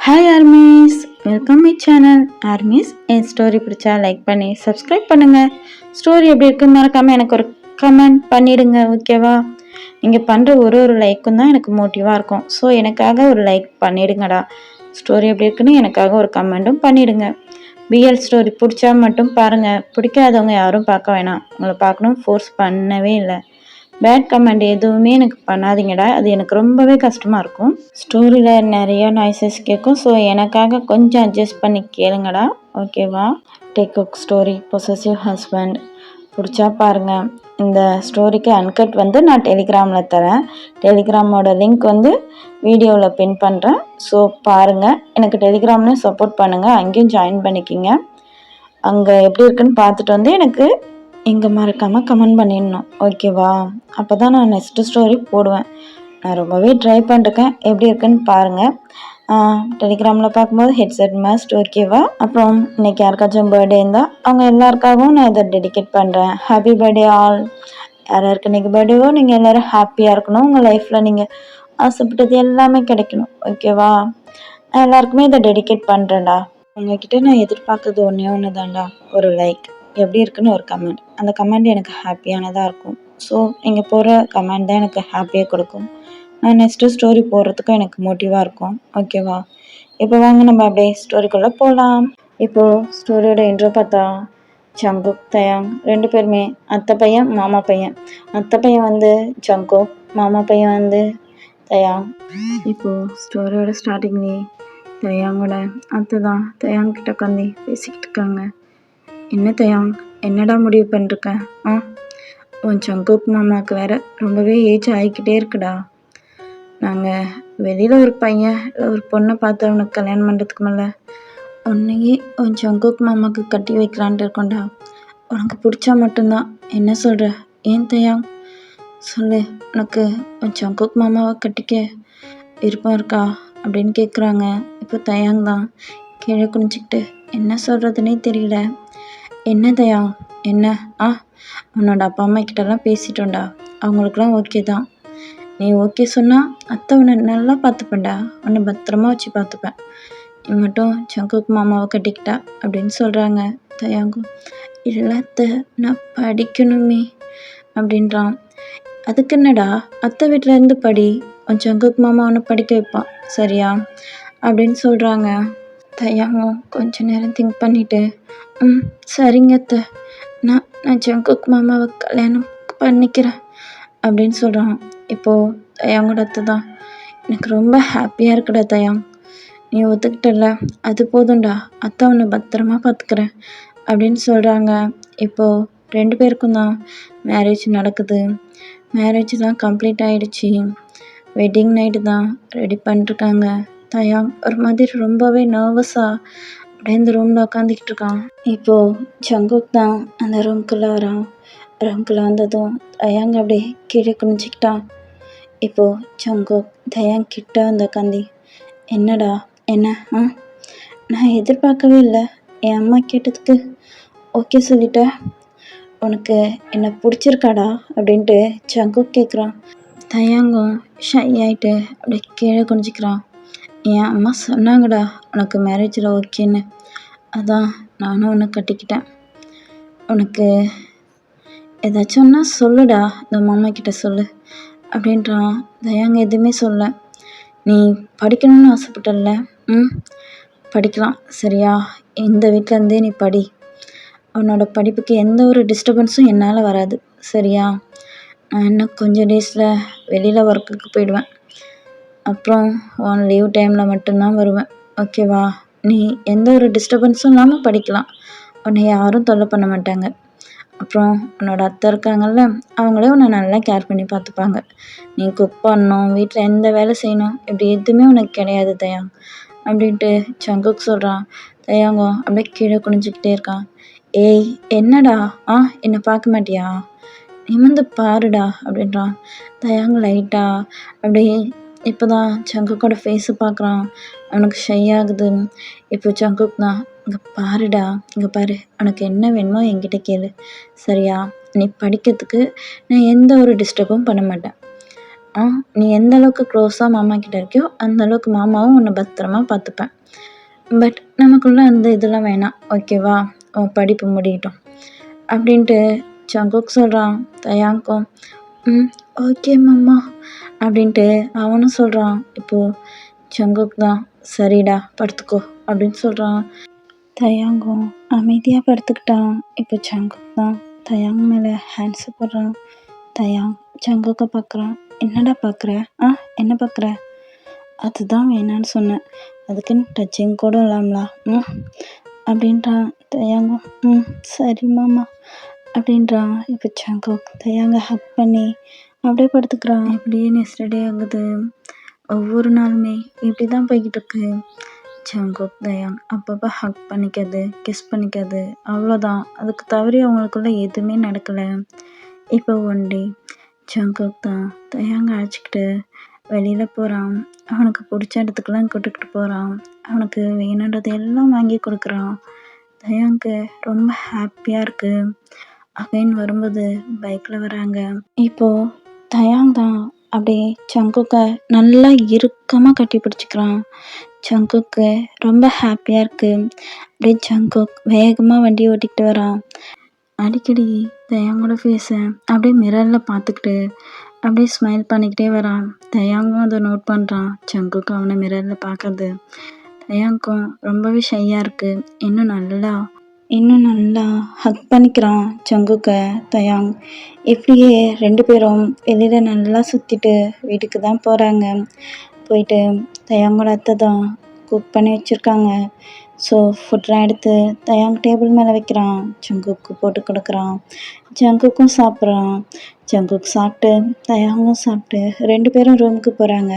Hi armies, welcome my channel. Armies, N story பிடிச்சா like பண்ணி subscribe பண்ணுங்கள். Story எப்படி இருக்குன்னு மறக்காமல் எனக்கு ஒரு கமெண்ட் பண்ணிவிடுங்க, ஓகேவா? நீங்கள் பண்ணுற ஒரு லைக்கும் தான் எனக்கு மோட்டிவாக இருக்கும். ஸோ எனக்காக ஒரு லைக் பண்ணிவிடுங்கடா. ஸ்டோரி எப்படி இருக்குன்னு எனக்காக ஒரு கமெண்ட்டும் பண்ணிவிடுங்க. பிஎல் ஸ்டோரி பிடிச்சா மட்டும் பாருங்கள், பிடிக்காதவங்க யாரும் பார்க்க வேணாம். உங்களை பார்க்கணும் ஃபோர்ஸ் பண்ணவே இல்லை. பேட் கமெண்ட் எதுவுமே எனக்கு பண்ணாதீங்கடா, அது எனக்கு ரொம்பவே கஷ்டமாக இருக்கும். ஸ்டோரியில் நிறைய நாய்ஸஸ் கேட்கும். ஸோ எனக்காக கொஞ்சம் அட்ஜஸ்ட் பண்ணி கேளுங்கடா, ஓகேவா? Take work story possessive husband பிடிச்சா பாருங்கள். இந்த ஸ்டோரிக்கு அன்கட் நான் டெலிகிராமில் தரேன். டெலிகிராமோட லிங்க் வீடியோவில் பின் பண்ணுறேன். ஸோ பாருங்கள், எனக்கு டெலிகிராம்லேயும் சப்போர்ட் பண்ணுங்கள், அங்கேயும் ஜாயின் பண்ணிக்கிங்க. அங்கே எப்படி இருக்குன்னு பார்த்துட்டு எனக்கு இங்கே மறக்காமல் கமெண்ட் பண்ணிடணும், ஓகேவா? அப்போ தான் நான் நெக்ஸ்ட்டு ஸ்டோரி போடுவேன். நான் ரொம்பவே ட்ரை பண்ணிருக்கேன், எப்படி இருக்குன்னு பாருங்கள். டெலிகிராமில் பார்க்கும்போது ஹெட்செட் மஸ்ட், ஓகேவா? அப்புறம் இன்றைக்கி யாருக்காச்சும் பர்த்டே இருந்தால் அவங்க எல்லாருக்காகவும் நான் இதை டெடிகேட் பண்ணுறேன். Happy birthday all. யாராருக்கு இன்றைக்கி பர்த்டேவோ நீங்கள் எல்லோரும் ஹாப்பியாக இருக்கணும். உங்கள் லைஃப்பில் நீங்கள் ஆசைப்பட்டது எல்லாமே கிடைக்கணும், ஓகேவா? நான் எல்லாருக்குமே இதை டெடிகேட் பண்ணுறேன்டா. உங்ககிட்ட நான் எதிர்பார்க்குறது ஒன்று தான்டா, ஒரு லைக், எப்படி இருக்குன்னு ஒரு கமெண்ட். அந்த கமெண்ட் எனக்கு ஹாப்பியானதாக இருக்கும். ஸோ நீங்கள் போகிற கமெண்ட் தான் எனக்கு ஹாப்பியாக கொடுக்கும். நான் நெக்ஸ்ட்டு ஸ்டோரி போடுறதுக்கும் எனக்கு மோட்டிவாக இருக்கும், ஓகேவா? இப்போ வாங்க நம்ம அப்படியே ஸ்டோரிக்குள்ளே போகலாம். இப்போது ஸ்டோரியோட இன்ட்ரோ பார்த்தா ஜங்குக் தயாங் ரெண்டு பேருமே அத்தை பையன் மாமா பையன். அத்தை பையன் ஜங்குக், மாமா பையன் தயாங். இப்போது ஸ்டோரியோட ஸ்டார்டிங்லேயே தயாங்கோட அத்தை தான் தயாங் கிட்ட உட்காந்து பேசிக்கிட்டு இருக்காங்க. என்ன தயாங், என்னடா முடிவு பண்ணிருக்க? உன் ஜங்குக் மாமாவுக்கு வேற ரொம்பவே ஏஜ் ஆகிக்கிட்டே இருக்குடா. நாங்கள் வெளியில் ஒரு பையன் ஒரு பொண்ணை பார்த்து அவனுக்கு கல்யாணம் பண்ணுறதுக்கு மேலே உன்னையே உன் ஜங்குக் மாமாவுக்கு கட்டி வைக்கலான்ட்டு இருக்கோண்டா. உனக்கு பிடிச்சா மட்டும்தான். என்ன சொல்கிற? ஏன் தயாங் சொல்லு, உனக்கு உன் ஜங்குக் மாமாவை கட்டிக்க விருப்பம் இருக்கா அப்படின்னு கேட்குறாங்க. இப்போ தயாங் தான் கீழே குனிஞ்சிக்கிட்டு என்ன சொல்கிறதுனே தெரியல. என்ன தயா, என்ன? உன்னோட அப்பா அம்மா கிட்டலாம் பேசிட்டோண்டா, அவங்களுக்குலாம் ஓகே தான். நீ ஓகே சொன்னால் அத்தை உன்னை நல்லா பார்த்துப்பேன்டா, உன்னை பத்திரமா வச்சு பார்த்துப்பேன். நீ மட்டும் ஜங்குக் மாமாவை கட்டிக்கிட்டா அப்படின்னு சொல்கிறாங்க. தயாங்கும் இல்லை அத்தை, நான் படிக்கணுமே அப்படின்றான். அதுக்கு என்னடா, அத்தை வீட்டிலேருந்து படி, உன் ஜங்குக் மாமா உன்னை படிக்க வைப்பான், சரியா அப்படின்னு சொல்கிறாங்க. தயாங்கும் கொஞ்ச நேரம் திங்க் பண்ணிவிட்டு சரிங்க அத்தை, நான் ஜங்குக் மாமாவை கல்யாணம் பண்ணிக்கிறேன் அப்படின்னு சொல்கிறான். இப்போது தயாங்கோட அத்தை தான், எனக்கு ரொம்ப ஹாப்பியாக இருக்குடா தயாங், நீ ஒத்துக்கிட்டல, அது போதும்டா, அத்தை உன்னை பத்திரமா பார்த்துக்கிறேன் அப்படின்னு சொல்கிறாங்க. இப்போது ரெண்டு பேருக்கும் தான் மேரேஜ் நடக்குது. மேரேஜ் தான் கம்ப்ளீட் ஆகிடுச்சி. வெட்டிங் நைட்டு தான் ரெடி பண்ணிருக்காங்க. தயாங் ஒரு மாதிரி ரொம்பவே நர்வஸாக அப்படியே இந்த ரூமில் உட்காந்துக்கிட்டு இருக்கான். இப்போது ஜங்குக் தான் அந்த ரூம்குள்ளே வரான். ரூம்குள்ளே வந்ததும் தயாங் அப்படியே கீழே குனிஞ்சிக்கிட்டான். இப்போது ஜங்குக் தயாங் கிட்ட வந்த உட்காந்தி, என்னடா என்ன? நான் எதிர்பார்க்கவே இல்லை, என் அம்மா கேட்டதுக்கு ஓகே சொல்லிட்ட, உனக்கு என்ன பிடிச்சிருக்காடா அப்படின்ட்டு ஜங்குக் கேட்குறான். தயாங்கும் ஷை ஆகிட்டு அப்படியே கீழே குனிஞ்சிக்கிறான். என் அம்மா சொன்னாங்கடா உனக்கு மேரேஜில் ஓகேன்னு, அதான் நானும் உன்னை கட்டிக்கிட்டேன். உனக்கு ஏதாச்சும் ஒன்றா சொல்லுடா, இந்த மாமா கிட்ட சொல்லு அப்படின்றான். தயாங்க எதுவுமே சொல்ல. நீ படிக்கணும்னு ஆசைப்பட்டல, படிக்கலாம் சரியா, இந்த வீட்டிலேருந்தே நீ படி, உன்னோட படிப்புக்கு எந்த ஒரு டிஸ்டர்பன்ஸும் என்னால் வராது, சரியா? நான் இன்னும் கொஞ்சம் டேஸில் வெளியில் ஒர்க்குக்கு போயிடுவேன். அப்புறம் உன் லீவ் டைமில் மட்டும்தான் வருவேன், ஓகேவா? நீ எந்த ஒரு டிஸ்டர்பன்ஸும் இல்லாமல் படிக்கலாம், உன்னை யாரும் தொல்லை பண்ண மாட்டாங்க. அப்புறம் உன்னோட அத்தை இருக்காங்கல்ல, அவங்களே உன்னை நல்லா கேர் பண்ணி பார்த்துப்பாங்க. நீ குக் பண்ணணும், வீட்டில் எந்த வேலை செய்யணும், இப்படி எதுவுமே உனக்கு கிடையாது தயாங் அப்படின்ட்டு ஜங்குக் சொல்கிறான். தயாங்கும் அப்படியே கீழே குனிஞ்சிக்கிட்டே இருக்கான். ஏய் என்னடா, என்னை பார்க்க மாட்டியா, நிமிர்ந்து பாருடா அப்படின்றான். தயாங் லைட்டா அப்படியே இப்போ தான் ஜங்குக்கோட ஃபேஸை பார்க்குறான். அவனுக்கு ஷை ஆகுது. இப்போ ஜங்குக் தான், இங்கே பாருடா, இங்கே பாரு, உனக்கு என்ன வேணுமோ என்கிட்ட கேளு, சரியா? நீ படிக்கிறதுக்கு நான் எந்த ஒரு டிஸ்டர்பும் பண்ண மாட்டேன். நீ எந்த அளவுக்கு க்ளோஸாக மாமா கிட்ட இருக்கியோ அந்த அளவுக்கு மாமாவும் உன்னை பத்திரமா பார்த்துப்பேன். பட் நமக்குள்ள அந்த இதெல்லாம் வேணாம், ஓகேவா? உன் படிப்பு முடியட்டும் அப்படின்ட்டு ஜங்குக் சொல்கிறான். தயாங்கும் ஓகே மாமா அப்படின்ட்டு அவனும் சொல்கிறான். இப்போது ஜங்குக் தான் சரிடா படுத்துக்கோ அப்படின்னு சொல்கிறான். தயாங்கும் அமைதியாக படுத்துக்கிட்டான். இப்போ ஜங்குக் தான் தயாங் மேலே ஹேண்ட்ஸை போடுறான். தயாங் ஜங்குக்கை பார்க்குறான். என்னடா பார்க்குற? என்ன பார்க்குற? அதுதான் வேணான்னு சொன்னேன், அதுக்குன்னு டச்சிங் கூட இல்லாமலா அப்படின்றான். தயாங்கும் சரி மாமா அப்படின்றான். இப்போ ஜங்குக் தயாங்க ஹக் பண்ணி அப்படியே படுத்துக்கிறான். இப்படியே நெக்ஸ்ட் டே ஆகுது. ஒவ்வொரு நாளுமே இப்படி தான் போய்கிட்டு இருக்கு. ஜங்குக் தயாங் அப்பப்போ ஹக் பண்ணிக்கிறது, கிஸ் பண்ணிக்கிறது, அவ்வளோதான். அதுக்கு தவறி அவங்களுக்குள்ள எதுவுமே நடக்கலை. இப்போ ஒன் டே ஜங்குக் தான் தயாங்க அழைச்சிக்கிட்டு வெளியில் போகிறான். அவனுக்கு பிடிச்ச இடத்துக்கெல்லாம் கூட்டிகிட்டு போகிறான். அவனுக்கு வேணுன்றது எல்லாம் வாங்கி கொடுக்குறான். தயாங்க்கு ரொம்ப ஹாப்பியாக இருக்குது. அகைன் வரும்போது பைக்கில் வராங்க. இப்போது தயாங் தான் அப்படியே ஜங்குக்கை நல்லா இறுக்கமாக கட்டி பிடிச்சிக்கிறான். ஜங்குக்கு ரொம்ப ஹாப்பியாக இருக்குது. அப்படியே ஜங்குக் வேகமாக வண்டி ஓட்டிக்கிட்டு வரான். அடிக்கடி தயாங்கோட ஃபேஸை அப்படியே மிரரில் பார்த்துக்கிட்டு அப்படியே ஸ்மைல் பண்ணிக்கிட்டே வரான். தயாங்கும் அதை நோட் பண்ணுறான். ஜங்குக்கும் அவனை மிரரில் பார்க்கறது. தயாங்கும் ரொம்பவே ஷையாக இருக்குது. இன்னும் நல்லா ஹக் பண்ணிக்கிறான் ஜங்குக்கை தயாங். இப்படியே 2 பேரும் வெளியில் நல்லா சுற்றிட்டு வீட்டுக்கு தான் போகிறாங்க. போயிட்டு தயாங்கோட அத்தை தான் குக் பண்ணி வச்சுருக்காங்க. ஸோ ஃபுட்லாம் எடுத்து தயாங் டேபிள் மேலே வைக்கிறான். ஜங்குக்கு போட்டு கொடுக்குறான். ஜங்குக்கும் சாப்பிட்றான். ஜங்குக் சாப்பிட்டு தயாங்கும் சாப்பிட்டு 2 பேரும் ரூமுக்கு போகிறாங்க.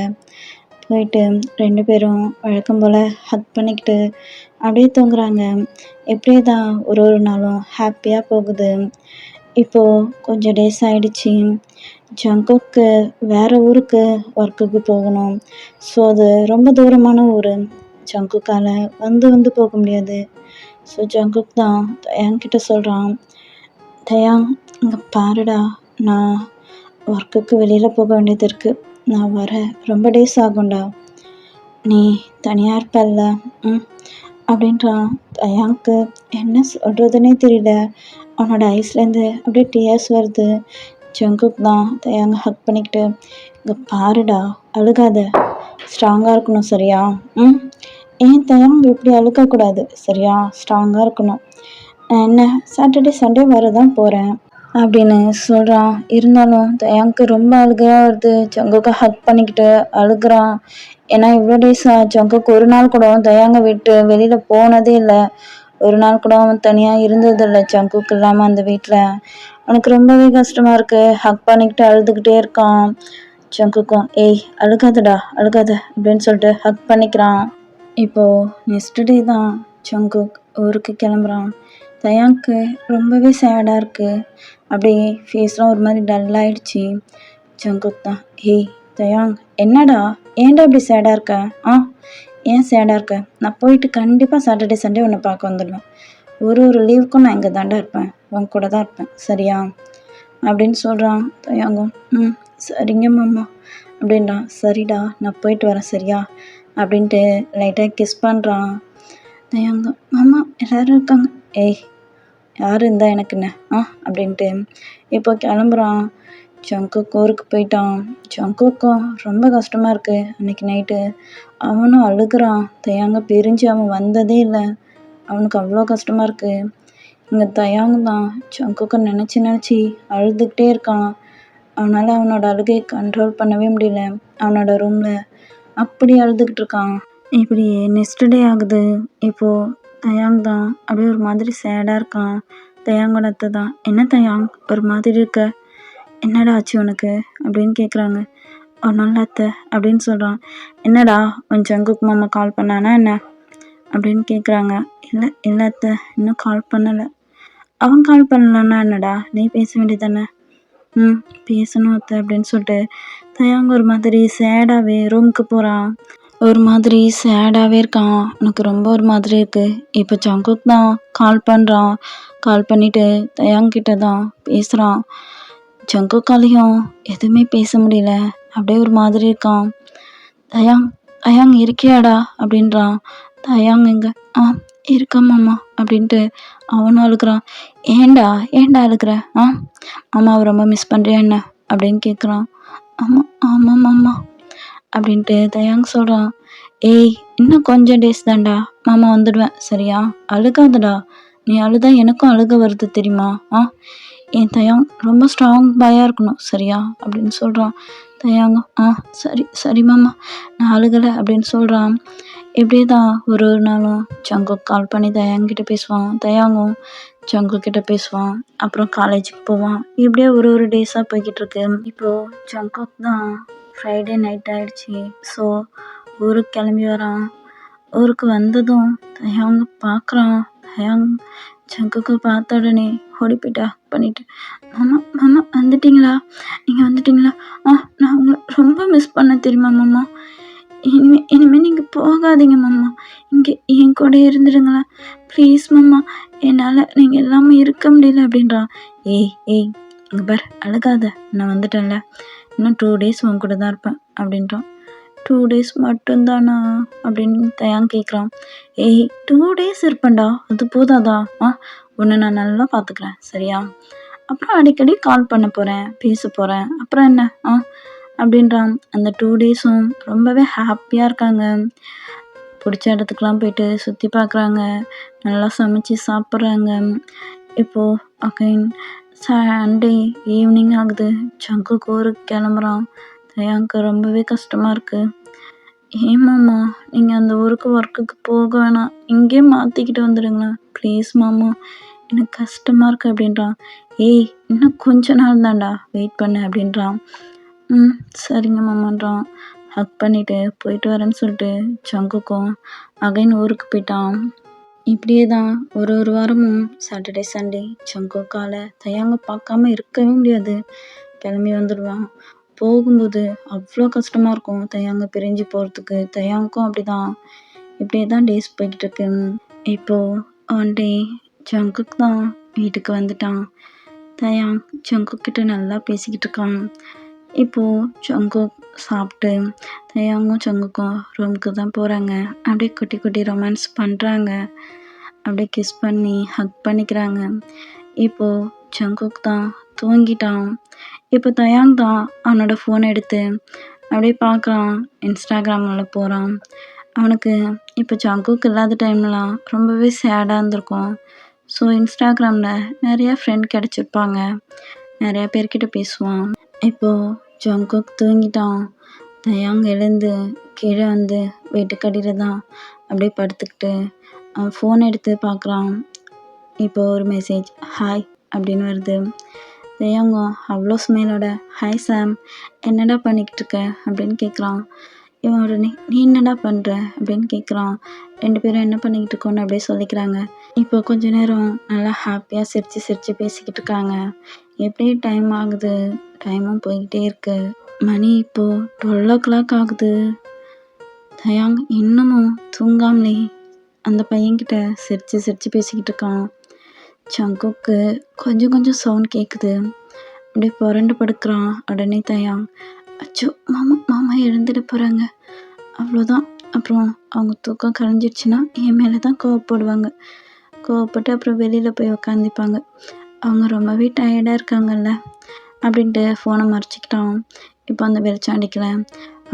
போயிட்டு 2 பேரும் வழக்கம் போல் ஹக் பண்ணிக்கிட்டு அப்படியே தூங்குறாங்க. எப்படியே தான் ஒரு நாளும் ஹாப்பியாக போகுது. இப்போது கொஞ்சம் டேஸ் ஆகிடுச்சி. ஜங்குக்கு வேறு ஊருக்கு ஒர்க்குக்கு போகணும். ஸோ அது ரொம்ப தூரமான ஊர். ஜங்குக்கால் வந்து போக முடியாது. ஸோ ஜங்குக் தான் தயாங்கிட்ட சொல்கிறான். தயாங் இங்கே பாருடா, நான் ஒர்க்குக்கு வெளியில் போக வேண்டியது இருக்குது. நான் வர ரொம்ப டேஸ் ஆகும்டா. நீ தனியாக இருப்பல்ல அப்படின்றான். தயாங்க்கு என்ன சொல்கிறதுனே தெரியல. அவனோட ஐஸ்லேருந்து அப்படியே டியர்ஸ் வருது. ஜங்குக் தான் தயாங்க ஹக் பண்ணிக்கிட்டு இங்கே பாருடா, அழுகாத, ஸ்ட்ராங்காக இருக்கணும் சரியா? ஏன் தயாங் இப்படி அழுகக்கூடாது சரியா? ஸ்ட்ராங்காக இருக்கணும். நான் என்ன சாட்டர்டே சண்டே வரதான் போகிறேன் அப்படின்னு சொல்கிறான். இருந்தாலும் தயாங்க்கு ரொம்ப அழுகையாக வருது. ஜங்குக்கை ஹக் பண்ணிக்கிட்டு அழுகிறான். ஏன்னா இவ்வளோ டேஸாக ஜங்குக்கு ஒரு நாள் கூட தயாங்க விட்டு வெளியில் போனதே இல்லை. ஒரு நாள் கூட அவன் தனியாக இருந்ததில்லை ஜங்குக்கு இல்லாமல் அந்த வீட்டில். அவனுக்கு ரொம்பவே கஷ்டமாக இருக்குது. ஹக் பண்ணிக்கிட்டு அழுதுகிட்டே இருக்கான். ஜங்குக்கும் ஏய் அழுகாதடா அழுகாத அப்படின்னு சொல்லிட்டு ஹக் பண்ணிக்கிறான். இப்போது நெக்ஸ்ட் டே தான் ஜங்குக் ஊருக்கு கிளம்புறான். தயாங்க்கு ரொம்பவே சேடாக இருக்குது. அப்படியே ஃபேஸ்லாம் ஒரு மாதிரி டல்லாகிடுச்சு. ஜங்குக் தான் ஏய் தயாங் என்னடா, ஏன்டா இப்படி சேடாக இருக்க? ஏன் சேடாக இருக்க? நான் போயிட்டு கண்டிப்பாக சாட்டர்டே சண்டே உன்னை பார்க்க வந்துடுவேன். ஒரு லீவுக்கும் நான் இங்கே தாண்டா இருப்பேன், உன் கூட தான் இருப்பேன் சரியா அப்படின்னு சொல்கிறான். தயாங்கும் சரிங்க மாமா அப்படின்றான். சரிடா நான் போயிட்டு வரேன் சரியா அப்படின்ட்டு லைட்டாக கிஸ் பண்ணுறான். தயாங்கும் மாமா எல்லோரும் இருக்காங்க. ஏய் யார் இருந்தால் எனக்கு என்ன அப்படின்ட்டு இப்போ கிளம்புறான். ஜங்குக் ஊருக்கு போயிட்டான். ஜங்குக்கும் ரொம்ப கஷ்டமாக இருக்குது. அன்றைக்கி நைட்டு அவனும் அழுகிறான். தயாங்க பிரிஞ்சு அவன் வந்ததே இல்லை. அவனுக்கு அவ்வளோ கஷ்டமாக இருக்குது. இங்கே தயாங்க தான் ஜங்குக்கை நினச்சி அழுதுகிட்டே இருக்கான். அவனால் அவனோட அழுகையை கண்ட்ரோல் பண்ணவே முடியல. அவனோட ரூமில் அப்படி அழுதுகிட்டு இருக்கான். இப்படி நெக்ஸ்ட் டே ஆகுது. இப்போது தயாங் தான் அப்படியே ஒரு மாதிரி சேடாக இருக்கான். தயாங்கோட அத்தை தான் என்ன தயாங் ஒரு மாதிரி இருக்க, என்னடா ஆச்சு உனக்கு அப்படின்னு கேட்குறாங்க. ஒன்றும் அத்தை அப்படின்னு சொல்கிறான். என்னடா உன் ஜங்குக் மாமா கால் பண்ணானா என்ன அப்படின்னு கேட்குறாங்க. இல்லை அத்தை இன்னும் கால் பண்ணலை. அவன் கால் பண்ணலன்னா என்னடா, நீ பேச வேண்டியதானே? பேசணும் அத்தை அப்படின்னு சொல்லிட்டு தயாங்க ஒரு மாதிரி சேடாகவே ரூமுக்கு போகிறான். ஒரு மாதிரி சேடாகவே இருக்கான். எனக்கு ரொம்ப ஒரு மாதிரி இருக்குது. இப்போ ஜங்குக் தான் கால் பண்ணுறான். கால் பண்ணிவிட்டு தயாங்கிட்ட தான் பேசுகிறான். ஜங்குக்காலையும் எதுவுமே பேச முடியல. அப்படியே ஒரு மாதிரி இருக்கான். தயாங் தயாங் இருக்கியாடா அப்படின்றான். தயாங் எங்க ஆ இருக்கேன் மாமா அப்படின்ட்டு அவனும் அழுகுறான். ஏன்டா ஏன்டா அழுகுற? மாமாவை ரொம்ப மிஸ் பண்ணுறியா என்ன அப்படின்னு கேட்குறான். ஆமாம் ஆமாம் மாமா அப்படின்ட்டு தயாங் சொல்கிறான். ஏய் இன்னும் கொஞ்சம் டேஸ் தான்டா, மாமா வந்துடுவேன் சரியா? அழுகாதடா, நீ அழுதா எனக்கும் அழுக வருது தெரியுமா? என் தயாங் ரொம்ப ஸ்ட்ராங் பாயாக இருக்கணும் சரியா அப்படின்னு சொல்கிறான். தயாங்க சரி சரி மாமா, நான் அழுகலை அப்படின்னு சொல்கிறான். இப்படியே தான் ஒரு நாளும் ஜங்குக் கால் பண்ணி தயாங்கிட்ட பேசுவான். தயாங்கும் ஜங்குக்கிட்ட பேசுவான். அப்புறம் காலேஜுக்கு போவான். இப்படியே ஒரு டேஸாக போய்கிட்டு இருக்கு. இப்போது ஜங்குக் தான் ஃப்ரைடே நைட் ஆயிடுச்சு. ஸோ ஊருக்கு கிளம்பி வரான். ஊருக்கு வந்ததும் தயாங்க பார்க்குறான். தயாங் ஜங்குக்கை பார்த்த உடனே ஓடி போயிட்டா பண்ணிட்டு, மாமா மாமா வந்துட்டிங்களா? நீங்கள் வந்துட்டிங்களா? நான் உங்களை ரொம்ப மிஸ் பண்ண தெரியுமா மாமா? இனிமேல் நீங்கள் போகாதீங்க மாமா, இங்கே என் கூட இருந்துடுங்களா ப்ளீஸ் மாமா, என்னால் நீங்கள் எல்லாமே இருக்க முடியல அப்படின்றான். ஏய் இங்கே பார், அழுகாத, நான் வந்துட்டேன்ல, இன்னும் 2 days உன் கூட தான் இருப்பேன் அப்படின்றான். 2 days மட்டும்தானா அப்படின்னு தயாங் கேட்குறான். 2 days இருப்பேன்டா, அது போதாதா? உன்னை நான் நல்லா பார்த்துக்கிறேன் சரியா? அப்புறம் அடிக்கடி கால் பண்ண போகிறேன், பேச போகிறேன், அப்புறம் என்ன அப்படின்றான். அந்த 2 daysம் ரொம்பவே ஹாப்பியாக இருக்காங்க. பிடிச்ச இடத்துக்குலாம் போயிட்டு சுற்றி பார்க்குறாங்க, நல்லா சமைச்சு சாப்பிட்றாங்க. இப்போது அகைன் சண்டே ஈவினிங் ஆகுது. ஜங்குக் ஊருக்கு கிளம்புறான். தயாங்க்கு ரொம்பவே கஷ்டமாக இருக்குது. ஏமாம்மா, நீங்கள் அந்த ஊருக்கு ஒர்க்குக்கு போக வேணாம், இங்கேயே மாற்றிக்கிட்டு வந்துடுங்களேன் ப்ளீஸ் மாமா, எனக்கு கஷ்டமாக இருக்குது அப்படின்றான். இன்னும் கொஞ்ச நாள் தான்டா, வெயிட் பண்ணு அப்படின்றான். சரிங்க மாமான்றான். ஹக் பண்ணிவிட்டு போயிட்டு வரேன்னு சொல்லிட்டு ஜங்குக்கும் அகைன் ஊருக்கு போயிட்டான். இப்படியே தான் ஒரு வாரமும் சாட்டர்டே சண்டே ஜங்குக்கால் தயாங்க பார்க்காம இருக்கவே முடியாது. கிளம்பி வந்துடுவான். போகும்போது அவ்வளோ கஷ்டமாக இருக்கும் தயாங்க பிரிஞ்சு போகிறதுக்கு. தயாங்க்கும் அப்படி தான். இப்படியே தான் டேஸ் போய்கிட்டு இருக்கு. இப்போது ஒன் டே ஜங்குக் தான் வீட்டுக்கு வந்துட்டான். தயாங் ஜங்குக்கிட்ட நல்லா பேசிக்கிட்டு இருக்கான். இப்போது ஜங்குக் சாப்பிட்டு தயாங்கும் ஜங்குக்கும் ரூமுக்கு தான் போகிறாங்க. அப்படியே குட்டி குட்டி ரொமான்ஸ் பண்ணுறாங்க. அப்படியே கிஸ் பண்ணி ஹக் பண்ணிக்கிறாங்க. இப்போது ஜங்குக் தான் தூங்கிட்டான். இப்போ தயாங் தான் அவனோட ஃபோனை எடுத்து அப்படியே பார்க்குறான். இன்ஸ்டாகிராமில் போகிறான். அவனுக்கு இப்போ ஜங்குக் இல்லாத டைம்லாம் ரொம்பவே சேடாக இருந்திருக்கும். ஸோ இன்ஸ்டாகிராமில் நிறையா ஃப்ரெண்ட் கிடச்சிருப்பாங்க, நிறையா பேர்கிட்ட பேசுவான். இப்போது ஜங்குக் தூங்கிட்டான். தயாங் எழுந்து கீழே வந்து வீட்டுக்கடியில் தான் அப்படியே படுத்துக்கிட்டு அவன் ஃபோன் எடுத்து பார்க்குறான். இப்போது ஒரு மெசேஜ் ஹாய் அப்படின்னு வருது. தயாங்கும் அவ்வளோ ஸ்மைலோட ஹாய் சாம், என்னடா பண்ணிக்கிட்டு இருக்க அப்படின்னு கேட்குறான். இவன் உடனே நீ என்னடா பண்ணுற அப்படின்னு கேட்குறான். 2 பேரும் என்ன பண்ணிக்கிட்டு இருக்கோன்னு அப்படியே சொல்லிக்கிறாங்க. இப்போ கொஞ்ச நேரம் நல்லா ஹாப்பியாக சிரித்து பேசிக்கிட்டு இருக்காங்க. எப்படியே டைம் ஆகுது, டைமும் போய்கிட்டே இருக்கு. மணி இப்போது 12 o'clock ஆகுது. தயாங் இன்னமும் தூங்காமலே அந்த பையன்கிட்ட சிரித்து பேசிக்கிட்டு இருக்கான். ஜங்குக்கு கொஞ்சம் சவுண்ட் கேட்குது. அப்படியே புரண்டு படுக்கிறான். உடனே தயாங் அச்சோ மாமா எழுந்துட போகிறாங்க, அவ்வளோதான், அப்புறம் அவங்க தூக்கம் கலைஞ்சிடுச்சுன்னா என் மேலே தான் கோவப்படுவாங்க, கோவப்பட்டு அப்புறம் வெளியில் போய் உக்காந்துப்பாங்க, அவங்க ரொம்பவே டயர்டாக இருக்காங்கல்ல அப்படின்ட்டு ஃபோனை மறைச்சிக்கிட்டான். இப்போ அந்த வெளிச்சம் அடிக்கலை.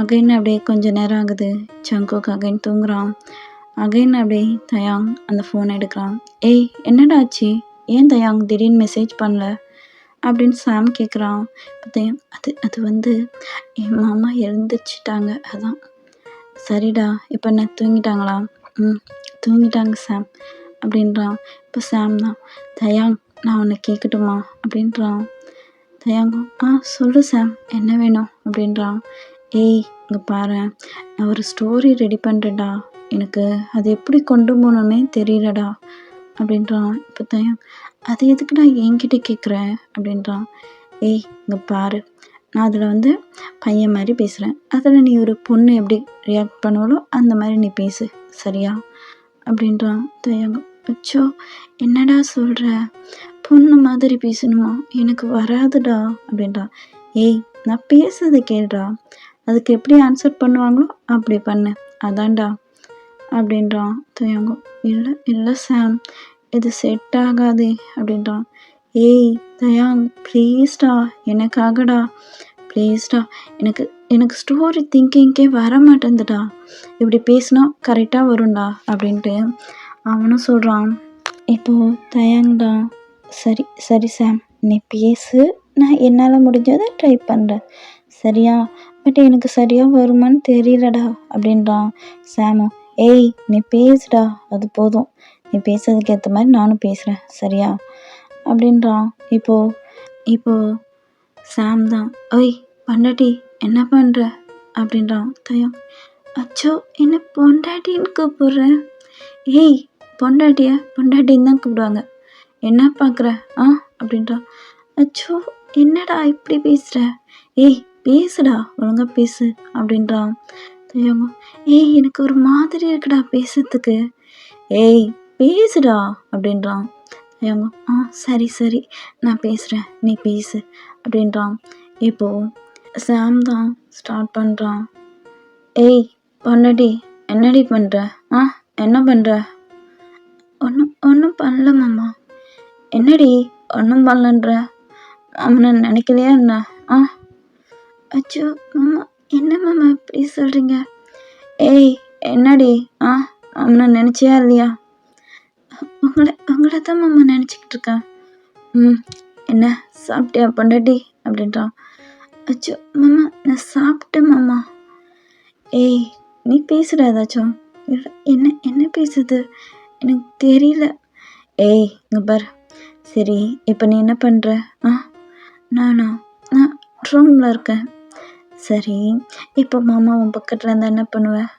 அகைன் அப்படியே கொஞ்சம் நேரம் ஆகுது. ஜங்குக் அகைன் தூங்குறான். அகைன் அப்படியே தயாங் அந்த ஃபோனை எடுக்கிறான். என்னடா ஆச்சு, ஏன் தயாங் திடீர்னு மெசேஜ் பண்ணல அப்படின்னு சாம் கேட்குறான். இப்போ தயாங் அது வந்து என் மாமா எழுந்திரிச்சிட்டாங்க அதான். சரிடா, இப்போ என்ன தூங்கிட்டாங்களா? தூங்கிட்டாங்க சாம் அப்படின்றான். இப்போ சாம் தான் தயாங் நான் உன்னை கேட்கட்டுமா அப்படின்றான். தயாங்கும் சொல்லு சாம், என்ன வேணும் அப்படின்றான். இங்கே பாரு, நான் ஒரு ஸ்டோரி ரெடி பண்ணுறேன்டா, எனக்கு அது எப்படி கொண்டு போகணுன்னே தெரியலடா அப்படின்றான். இப்போ தயாங் அது எதுக்குடா என்கிட்ட கேட்குறேன் அப்படின்றான். இங்கே பாரு, நான் அதில் வந்து பையன் மாதிரி பேசுகிறேன், அதில் நீ ஒரு பொண்ணு எப்படி ரியாக்ட் பண்ணுவாலோ அந்த மாதிரி நீ பேசு சரியா அப்படின்றான். தயாங் அச்சோ என்னடா சொல்கிற, பொண்ணு மாதிரி பேசணுமா, எனக்கு வராதுடா அப்படின்றான். நான் பேசுறதை கேளுடா, அதுக்கு எப்படி ஆன்சர் பண்ணுவாங்களோ அப்படி பண்ணு, அதான்டா அப்படின்றான் தயங்கு. இல்லை இல்லை சாம், இது செட் ஆகாதே அப்படின்றான். ஏய் தயாங், ப்ளீஸ்டா, எனக்காகடா, ப்ளீஸ்டா, எனக்கு எனக்கு ஸ்டோரி திங்கிங்கே வர மாட்டேங்குதுடா, இப்படி பேசினா கரெக்டாக வரும்டா அப்படின்ட்டு அவனும் சொல்கிறான். இப்போது தயாங்டா, சரி சரி சாம், நீ பேசு, நான் என்னால் முடிஞ்சதை ட்ரை பண்ணுறேன் சரியா, பட் எனக்கு சரியாக வருமான்னு தெரியலடா அப்படின்றான் சாமும். ஏய் நீ பேசுடா, அது போதும், நீ பேசுறதுக்கு ஏற்ற மாதிரி நானும் பேசுகிறேன் சரியா அப்படின்றான். இப்போது சாம் தான், ஓய் பொண்டாட்டி என்ன பண்ணுற அப்படின்றான் தயம். அச்சோ என்ன பொண்டாட்டின்னு கூப்பிடுறேன், ஏய் பொண்டாட்டின்னு தான் கூப்பிடுவாங்க, என்ன பார்க்குற அப்படின்றான். அச்சோ என்னடா இப்படி பேசுகிற, ஏய் பேசுடா, ஒழுங்கா பேசு அப்படின்றான் தயங்க. ஏய் எனக்கு ஒரு மாதிரி இருக்குடா பேசுறதுக்கு, ஏய் பேசுடா அப்படின்றான் தயங்க. சரி சரி நான் பேசுகிறேன், நீ பேசு அப்படின்றான். இப்போது சாம் தான் ஸ்டார்ட் பண்ணுறான். ஏய் பொண்டாட்டி என்னடி பண்ணுற, என்ன பண்ணுற, ஒன்றும் பண்ணல மாமா. என்னடி ஒன்றும் பண்ணலன்ற, அவனை நினைக்கலையா என்ன? அச்சோ மாமா, என்ன மாமா இப்படி சொல்கிறீங்க? ஏய் என்னடி, அவனை நினச்சியா இல்லையா? உங்களை தான் மாமா நினச்சிக்கிட்டு இருக்கேன். என்ன சாப்பிட்டியா பொண்டாட்டி அப்படின்றான். அச்சோ மாமா நான் சாப்பிட்டேன் மாமா. ஏய் நீ பேசுகிற ஏதாச்சும், என்ன பேசுது எனக்கு தெரியல. ஏய் இங்கே பார், சரி இப்போ நீ என்ன பண்ணுற? நான் ரூமில் இருக்கேன். சரி இப்போ மாமா உன் பக்கத்தில் இருந்தால் என்ன பண்ணுவேன்?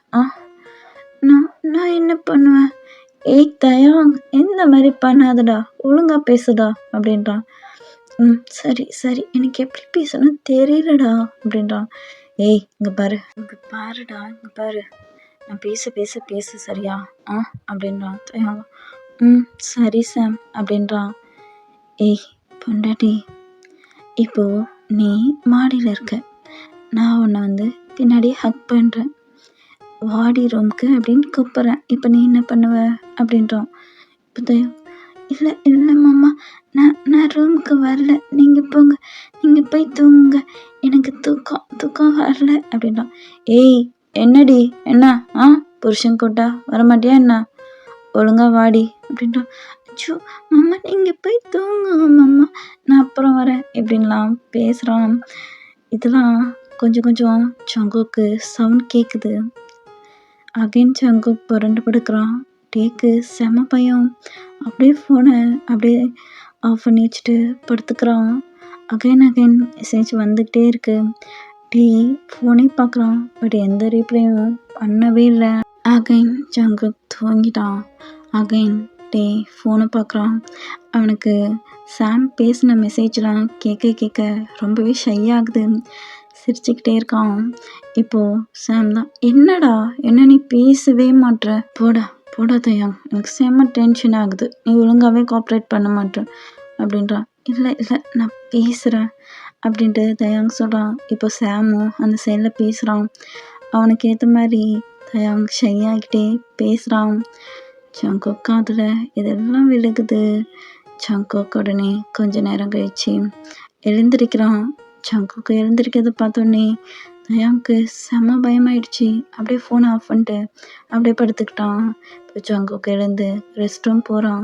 நான் என்ன பண்ணுவேன்? ஏய் தயாங், இந்த மாதிரி பண்ணாதடா, ஒழுங்காக பேசுடா அப்படின்றான். சரி சரி எனக்கு எப்படி பேசணும்னு தெரியலடா அப்படின்றான். ஏய் இங்கே பாருடா, இங்கே பாரு, நான் பேச சரியா அப்படின்றான் தயாங். சரி சாம் அப்படின்றான். ஏய் பொண்டாட்டி, இப்போது நீ மாடியில் இருக்க, நான் உன்னை பின்னாடி ஹக் பண்ணுறேன், வாடி ரூமுக்கு அப்படின்னு கூப்பிட்றேன், இப்போ நீ என்ன பண்ணுவ அப்படின்றான். இப்போ தயம், இல்லை மாமா, நான் ரூமுக்கு வரல, நீங்கள் போங்க, நீங்கள் போய் தூங்குங்க, எனக்கு தூக்கம் வரல அப்படின்றான். ஏய் என்னடி, என்ன புருஷன் கூட்டா வரமாட்டியா என்ன, ஒழுங்கா வாடி அப்படின்றான். அச்சோ மாமா நீங்கள் போய் தூங்குங்க மாமா, நான் அப்புறம் வரேன் இப்படின்லாம் பேசுகிறான். இதெல்லாம் கொஞ்சம் சங்குக்கு சவுண்ட் கேட்குது. அகைன் சங்குக் புரண்டு படுக்கிறான். டேக்கு செம பயம், அப்படியே ஃபோனை அப்படியே ஆஃப் பண்ணி வச்சுட்டு படுத்துக்கிறான். அகைன் மெசேஜ் வந்துக்கிட்டே இருக்கு. டே ஃபோனே பார்க்குறான், பட் எந்த ரீப்ளையும் பண்ணவே இல்லை. அகைன் ஜங்குக் தூங்கிட்டான். அகைன் டே ஃபோனை பார்க்குறான். அவனுக்கு சாம் பேசின மெசேஜ்லாம் கேட்க ரொம்பவே ஷை ஆகுது. சிரிச்சுக்கிட்டே இருக்கான். இப்போது சாம் தான், என்னடா என்ன நீ பேசவே மாட்ற, போடா தயாங், எனக்கு செம்ம டென்ஷன் ஆகுது, நீ ஒழுங்காகவே கோஆப்ரேட் பண்ண மாட்டேன் அப்படின்றான். இல்லை நான் பேசுகிறேன் அப்படின்ட்டு தயாங் சொல்கிறான். இப்போ சாமும் அந்த சைடில் பேசுகிறான். அவனுக்கு ஏற்ற மாதிரி தயாங் ஷை ஆகிட்டே பேசுகிறான். ஜங்குக் காதில் இதெல்லாம் விழுகுது. ஜங்குக் உடனே கொஞ்ச நேரம் கழிச்சு எழுந்திருக்கிறான். ஜங்குக்கு எழுந்திருக்கிறத பார்த்தோன்னே தயாங்க்கு செம்ம பயமாயிடுச்சு. அப்படியே ஃபோனை ஆஃப் பண்ணிட்டு அப்படியே படுத்துக்கிட்டான். இப்போ ஜங்குக்கு எழுந்து ரெஸ்ட் ரூம் போகிறான்.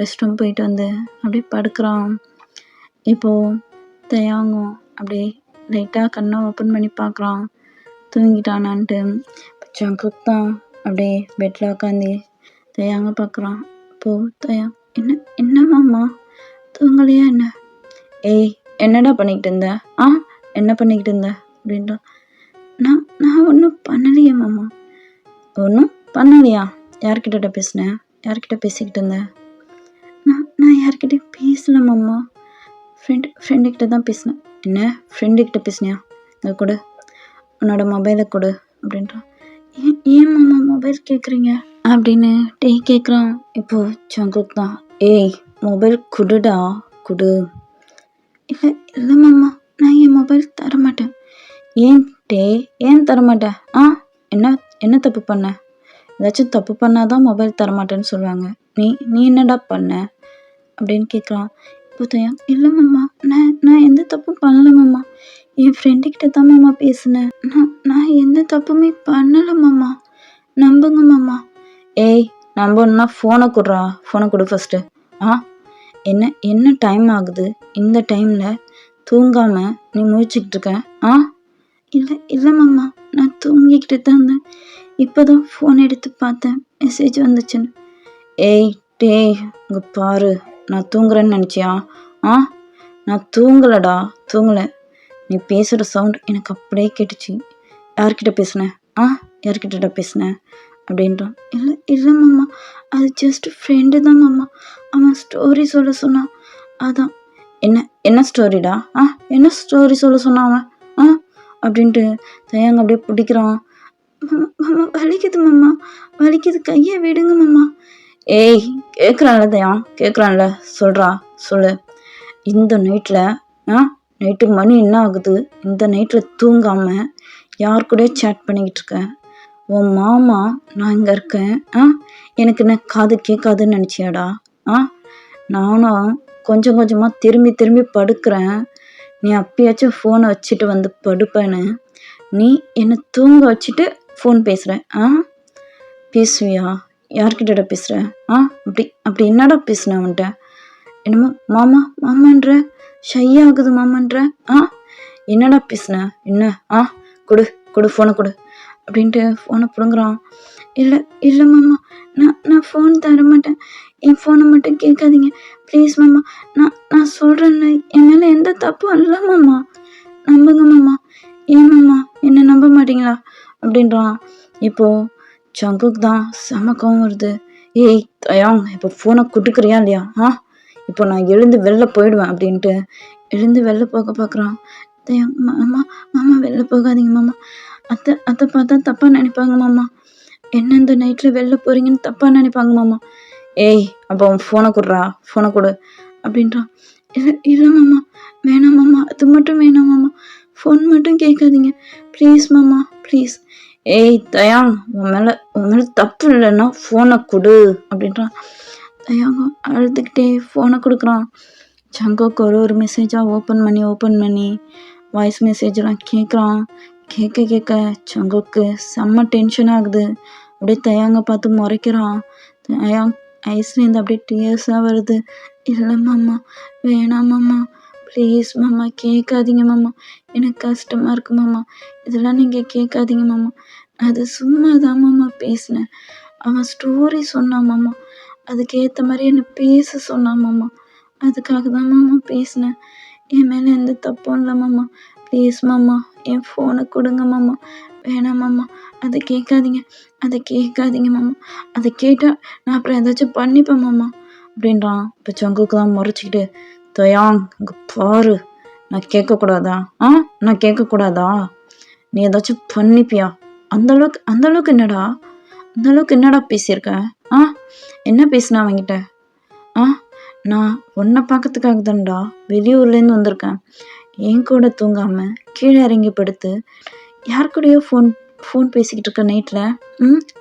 ரெஸ்ட் ரூம் போயிட்டு வந்து அப்படியே படுக்கிறான். இப்போது தயாங்கும் அப்படியே லைட்டாக கண்ணை ஓப்பன் பண்ணி பார்க்குறான், தூங்கிட்டானான்ட்டு. ஜங்குக் தான் அப்படியே பெட்டில் உட்காந்து தயாங்க பார்க்குறான். இப்போது தயாங், என்ன மாமா தூங்கலையா என்ன? ஏய் என்னடா பண்ணிக்கிட்டு இருந்த, என்ன பண்ணிக்கிட்டு இருந்த அப்படின்றான். நான் ஒன்றும் பண்ணலையே மாமா. ஒன்றும் பண்ணலையா? யார்கிட்ட பேசினேன், யார்கிட்ட பேசிக்கிட்டு இருந்தேன்? நான் யார்கிட்டையும் பேசல மாமா, ஃப்ரெண்டுக்கிட்ட தான் பேசினேன். என்ன ஃப்ரெண்டுக்கிட்ட பேசினியா? இங்கே கொடு, உன்னோட மொபைலை கொடு அப்படின்றான். ஏன் மாமா மொபைல் கேட்குறீங்க அப்படின்னு டே கேட்குறான். இப்போது ஜங்குக் தான், ஏய் மொபைல் குடுடா, குடு. இல்லை மாமா நான் என் மொபைல் தரமாட்டேன். ஏன் டே ஏன் தரமாட்டேன்? என்ன என்ன தப்பு பண்ண? ஏதாச்சும் தப்பு பண்ணாதான் மொபைல் தரமாட்டேன்னு சொல்லுவாங்க. நீ நீ என்னடா பண்ண அப்படின்னு கேட்குறான். இப்போ தயாங், இல்லை மாமா, நான் எந்த தப்பும் பண்ணல மாமா. என் ஃப்ரெண்டுக்கிட்ட தான் மாமா பேசினேன். நான் எந்த தப்புமே பண்ணலை மாமா, நம்புங்க மாமா. ஏய், நம்பணும்னா ஃபோனை கொடு ஃபஸ்ட்டு. என்ன என்ன டைம் ஆகுது? இந்த டைமில் தூங்காமல் நீ முழிச்சிக்கிட்டு இருக்க? இல்லை மாமா, நான் தூங்கிக்கிட்டு தான் இருந்தேன். இப்போ தான் ஃபோன் எடுத்து பார்த்தேன், மெசேஜ் வந்துச்சுன்னு. ஏய் டேய், இங்கே பாரு, நான் தூங்குறேன்னு நினச்சியா? நான் தூங்கலை. நீ பேசுகிற சவுண்ட் எனக்கு அப்படியே கேட்டுச்சு. யார்கிட்ட பேசுனேன்? யார்கிட்ட பேசுனேன் அப்படின்றான். இல்லை மாமா, அது ஜஸ்ட் ஃப்ரெண்டு தான் மாமா. அவன் ஸ்டோரி சொல்ல சொன்னான், அதான். என்ன ஸ்டோரிடா? என்ன ஸ்டோரி சொல்ல சொன்னான் அவன்? அப்படின்ட்டு தயாங்க அப்படியே பிடிக்கிறான். மாமா வலிக்குது மாமா, வலிக்குது, கையை விடுங்க மாமா. ஏய், கேட்குறான்ல தயான், கேட்குறான்ல, சொல்லு. இந்த நைட்டு மணி என்ன ஆகுது? இந்த நைட்டில் தூங்காமல் யார் கூட சேட் பண்ணிக்கிட்டு இருக்கேன்? உன் மாமா நான் இங்கே இருக்கேன். எனக்கு என்ன காது கேட்காதுன்னு நினச்சியாடா? நானும் கொஞ்சம் கொஞ்சமாக திரும்பி படுக்கிறேன். நீ அப்பயாச்சும் ஃபோனை வச்சுட்டு வந்து படுப்பேன்னு நீ என்னை தூங்க வச்சுட்டு ஃபோன் பேசுகிற. பேசுவியா? யார்கிட்டடா பேசுகிற? அப்படி என்னடா பேசுனேன் அவன்கிட்ட? என்னமோ மாமான்ற, ஷை ஆகுது மாமான்ற. என்னடா பேசுனேன்? என்ன? கொடு ஃபோனை கொடு அப்படின்ட்டு ஃபோனை பிடுங்குறான். இல்லை மாமா, நான் ஃபோன் தர மாட்டேன். என் ஃபோனை மட்டும் கேட்காதீங்க ப்ளீஸ் மாமா. நான் சொல்கிறேன்ல, என் மேலே எந்த தப்பும் இல்லை மாமா, நம்புங்க மாமா. ஏன் மாமா என்னை நம்ப மாட்டீங்களா அப்படின்றான். இப்போது ஜங்குக்கு தான் செம கோவம் வருது. ஏய் தயாங், இப்போ ஃபோனை கொடுக்குறியா இல்லையா? இப்போ நான் எழுந்து வெளில போயிடுவேன் அப்படின்ட்டு எழுந்து வெளில போக பார்க்குறான். தயாங், மாமா வெளில போகாதீங்க மாமா, அத்தை பார்த்தா தப்பாக நினைப்பாங்க மாமா. என்ன இந்த நைட்டில் வெளில போகிறீங்கன்னு தப்பாக நினைப்பாங்க மாமா. ஏய், அப்போ அவன் ஃபோனை கொடு அப்படின்றான். இல்லை மாமா, வேணாம் மாமா, அது மட்டும் வேணாம் மாமா, ஃபோன் மட்டும் கேட்காதீங்க ப்ளீஸ் மாமா, ப்ளீஸ். ஏய் தயாங், உன் மேலே தப்பு இல்லைன்னா ஃபோனை கொடு அப்படின்றான். தயாங்க அழுதுகிட்டே ஃபோனை கொடுக்குறான். ஜங்குக்கு ஒரு மெசேஜாக ஓப்பன் பண்ணி வாய்ஸ் மெசேஜெல்லாம் கேட்குறான். கேட்க ஜங்குக்கு செம்ம டென்ஷன் ஆகுது. அப்படியே தயாங்க பார்த்து முறைக்கிறான். தயாங் ஐஸ்லேருந்து அப்படியே டியர்ஸாக வருது. இல்லை மாமா, வேணாம் மாமா, ப்ளீஸ் மாமா, கேட்காதீங்க மாமா, எனக்கு கஷ்டமாக இருக்கு மாமா, இதெல்லாம் நீங்கள் கேட்காதீங்க மாமா. அது சும்மா தான் மாமா பேசினேன். அவன் ஸ்டோரி சொன்னான் மாமா, அதுக்கேற்ற மாதிரி என்னை பேச சொன்னான் மாமா, அதுக்காக தான் மாமா பேசினேன். என் மேலே எந்த தப்பும் இல்லை மாமா, ப்ளீஸ் மாமா, என் ஃபோனை கொடுங்க மாமா. வேணாம் மாமா, அதை கேட்காதீங்க மாமா, அதை கேட்டால் நான் அப்புறம் ஏதாச்சும் பண்ணிப்பேன் மாமா அப்படின்றான். இப்போ ஜங்குக்கு தான் முறைச்சிக்கிட்டு, தயாங் இங்கே பாரு, நான் கேட்கக்கூடாதா? நீ ஏதாச்சும் பண்ணிப்பியா? அந்தளவுக்கு என்னடா பேசியிருக்க? என்ன பேசினா அவங்கிட்ட? நான் உன்னை பார்க்கறதுக்காக தான்டா வெளியூர்லேருந்து வந்திருக்கேன். என் கூட தூங்காமல் கீழே இறங்கி படுத்து யார் கூடயோ ஃபோன் பேசிக்கிட்டு இருக்க நைட்டில்.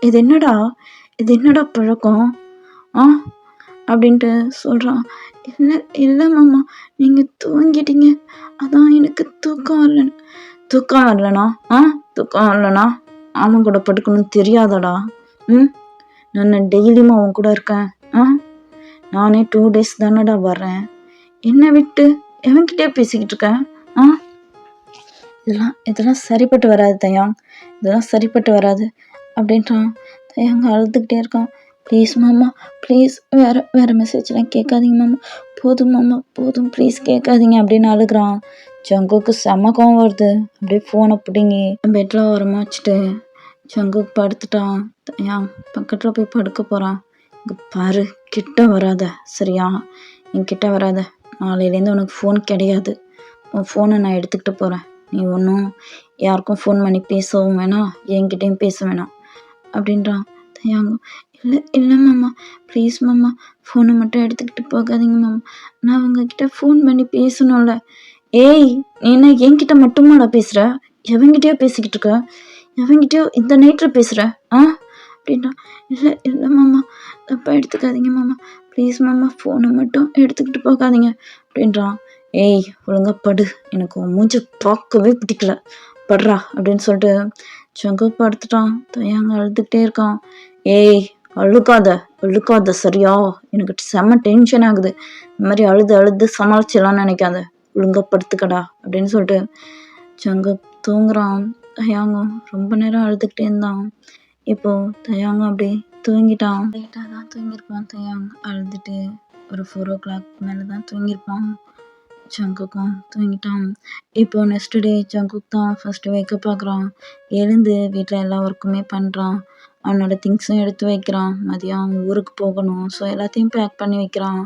இது என்னடா பழக்கம்? அப்படின்ட்டு சொல்கிறான். இல்லை மாமா, நீங்கள் தூங்கிட்டீங்க, அதான் எனக்கு தூக்கம் வரலனா அவன் கூட படுக்கணும்னு தெரியாதடா? நான் டெய்லியும் அவன் கூட இருக்கேன். நானே 2 days தானடா வர்றேன், என்னை விட்டு எவன்கிட்டே பேசிக்கிட்டு இருக்கேன்? இதெல்லாம் சரிப்பட்டு வராது தயாங், இதெல்லாம் சரிப்பட்டு வராது அப்படின்றான். தயாங்க அழுதுகிட்டே இருக்கான். ப்ளீஸ் மாமா, ப்ளீஸ், வேறு மெசேஜ்லாம் கேட்காதீங்க மாமா, போதும் மாமா, போதும், ப்ளீஸ் கேட்காதீங்க அப்படின்னு அழுகிறான். ஜங்குக்கு செம கோவம் வருது. அப்படியே ஃபோனை பிடிங்கி பெட்டில் ஓரமாக வச்சுட்டு ஜங்குக்கு படுத்துட்டான். தயாங் பக்கத்தில் போய் படுக்க போகிறான். இங்கே பாரு, கிட்ட வராத சரியா? என்கிட்ட வராத, நாளையிலேருந்து உனக்கு ஃபோன் கிடையாது. உன் ஃபோனை நான் எடுத்துக்கிட்டு போகிறேன். நீ ஒன்றும் யாருக்கும் ஃபோன் பண்ணி பேசவும் வேணாம், என்கிட்டையும் பேச வேணாம் அப்படின்றான். தயாங்க இல்லை மாமா, ப்ளீஸ் மாமா, ஃபோனை மட்டும் எடுத்துக்கிட்டு போகாதீங்க மாமா, நான் அவங்கக்கிட்ட ஃபோன் பண்ணி பேசணும்ல, ஏய், நீ என்ன என்கிட்ட மட்டுமாடா பேசுற? எவன்கிட்டயோ பேசிக்கிட்டு இருக்க? எவன்கிட்டயோ இந்த நைட்டில் பேசுற? ஆ அப்படின்னா, இல்லை இல்லை மாமா, தப்பா எடுத்துக்காதீங்க மாமா, ப்ளீஸ் மாமா, ஃபோனை மட்டும் எடுத்துக்கிட்டு போகாதீங்க அப்படின்றான். ஏய், ஒழுங்கா படு, எனக்கு உன் மூஞ்சி பார்க்கவே பிடிக்கல, படுறா அப்படின்னு சொல்லிட்டு ஜங்குக் படுத்துட்டான். தயாங்க அழுதுகிட்டே இருக்கான். ஏய், அழுக்காத சரியா? எனக்கு செம்ம டென்ஷன் ஆகுது. இந்த மாதிரி அழுது அழுது சமாளிச்சிடலாம்னு நினைக்காத, ஒழுங்கா படுத்துக்கடா அப்படின்னு சொல்லிட்டு ஜங்குக் தூங்குறான். தயாங்கம் ரொம்ப நேரம் அழுதுகிட்டே இருந்தான். இப்போ தயாங்கம் அப்படி தூங்கிட்டான். லேட்டாக தான் தூங்கியிருப்பான். தயாங் அழுதுட்டு ஒரு 4 o'clock மேலே தான் தூங்கியிருப்பான். ஜங்குக்கும் தூங்கிட்டான். இப்போ நெக்ஸ்ட் டே ஜங்குக் தான் ஃபஸ்ட்டு வேக்கப் ஆகுறான். எழுந்து வீட்டில் எல்லா ஒர்க்குமே பண்ணுறான். அவனோட திங்ஸும் எடுத்து வைக்கிறான். மதியம் ஊருக்கு போகணும், ஸோ எல்லாத்தையும் பேக் பண்ணி வைக்கிறான்.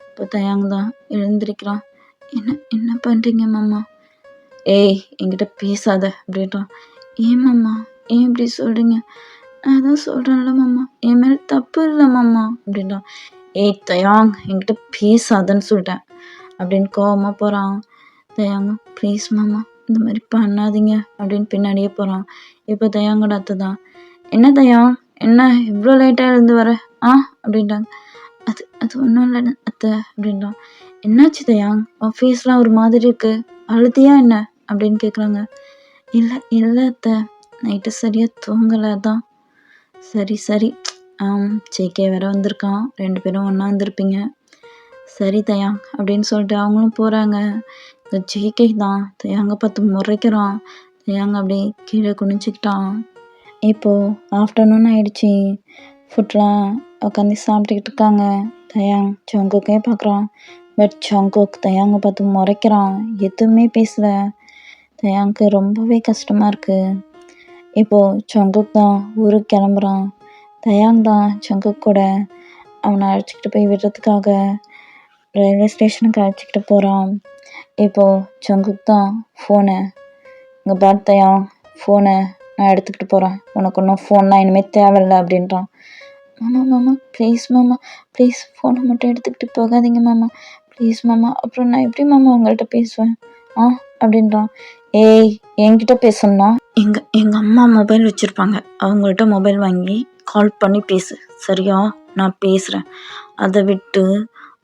இப்போ தயாங் தான் எழுந்திருக்கிறான். என்ன என்ன பண்ணுறீங்க மாமா? ஏய், என்கிட்ட பேசாத அப்படின்றான். ஏன் மாமா, ஏன் இப்படி சொல்கிறீங்க? நான் தான் சொல்கிறேன்ல மாமா, என் மேலே தப்பு இல்லை மாமா அப்படின்றான். ஏய் தயாங், என்கிட்ட பேசாதன்னு சொல்லிட்டேன் அப்படின்னு கோவமாக போகிறான். தயாங்க, ப்ளீஸ் மாமா, இந்த மாதிரி பண்ணாதீங்க அப்படின்னு பின்னாடியே போகிறான். இப்போ தயாங்கோட அத்தை தான், என்ன தயாங், என்ன இவ்வளோ லேட்டாக இருந்து வர அப்படின்றாங்க. அது அது ஒன்றும் இல்லை அத்தை அப்படின்றான். என்னாச்சு தயாங், உன் ஃபேஸ்லாம் ஒரு மாதிரி இருக்கு, அழுதியா என்ன அப்படின்னு கேட்குறாங்க. இல்லை இல்லை அத்தை, நைட்டு சரியாக தூங்கலை தான். சரி ஜேகே வேற வந்திருக்கான், 2 பேரும் ஒன்றா வந்திருப்பீங்க. சரி தயாங் அப்படின்னு சொல்லிட்டு அவங்களும் போகிறாங்க. இந்த ஜேகே தான் தயாங்க பார்த்து முறைக்கிறான். தயாங்க அப்படியே கீழே குனிஞ்சிக்கிட்டான். இப்போது ஆஃப்டர்நூன் ஆயிடுச்சு. ஃபுட்லாம் உட்காந்து சாப்பிட்டுக்கிட்டு இருக்காங்க. தயாங் ஜங்குக்கே பார்க்குறான். பட் ஜங்குக் தயாங்க பார்த்து முறைக்கிறான், எதுவுமே பேசலை. தயாங்க்கு ரொம்பவே கஷ்டமாக இருக்குது. இப்போது ஜங்குக் தான் ஊருக்கு கிளம்புறான். தயாங் தான் ஜங்குக் கூட அவனை அழைச்சிக்கிட்டு போய் விடுறதுக்காக ரயில்வே ஸ்டேஷனுக்கு அழைச்சிக்கிட்டு போகிறான். இப்போது ஜங்குக் தான் ஃபோனை, இங்கே பார் தயாங், ஃபோனை நான் எடுத்துக்கிட்டு போகிறேன், உனக்கு ஒன்றும் ஃபோன்லாம் இனிமேல் தேவையில்லை அப்படின்றான். மாமா ப்ளீஸ் மாமா, ப்ளீஸ் ஃபோனை மட்டும் எடுத்துக்கிட்டு போகாதீங்க மாமா, ப்ளீஸ் மாமா, அப்புறம் நான் எப்படி மாமா உங்கள்கிட்ட பேசுவேன் அப்படின்றான். ஏய், என்கிட்ட பேசணும்னா எங்கள் அம்மா மொபைல் வச்சுருப்பாங்க, அவங்கள்ட்ட மொபைல் வாங்கி கால் பண்ணி பேசு சரியா? நான் பேசுகிறேன். அதை விட்டு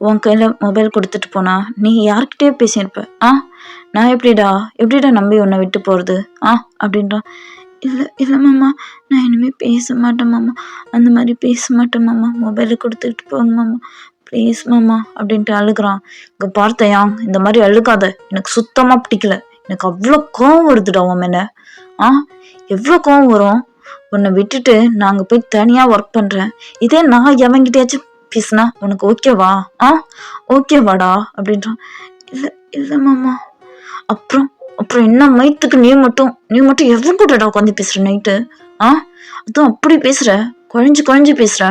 உன் கையில் மொபைல் கொடுத்துட்டு போனா நீ யார்கிட்டயே பேசியிருப்ப. நான் எப்படிடா நம்பி உன்னை விட்டு போகிறது அப்படின்றான். இல்லை மாமா, நான் இனிமேல் பேச மாட்டேன் மாமா, அந்த மாதிரி பேச மாட்டேன் மாமா, மொபைலை கொடுத்துக்கிட்டு போங்க மாமா, ப்ளீஸ் மாமா அப்படின்ட்டு அழுகிறான். இங்கே பார்த்தையா, இந்த மாதிரி அழுகாத, எனக்கு சுத்தமாக பிடிக்கல, எனக்கு அவ்வளோ கோவம் வருதுடா உன் மேலே. எவ்வளோ கோவம் வரும், உன்னை விட்டுட்டு நாங்கள் போய் தனியாக ஒர்க் பண்ணுறேன், இதே நான் எவங்கிட்டயாச்சும் பேசுனா உனக்கு ஓகேவா? ஓகேவாடா அப்படின்றான். இல்லை மாமா. அப்புறம் என்ன மயித்துக்கு நீ மட்டும் எவன் கூடடா உட்காந்து பேசுற நைட்டு? அதுவும் அப்படி பேசுற, குழஞ்சு பேசுற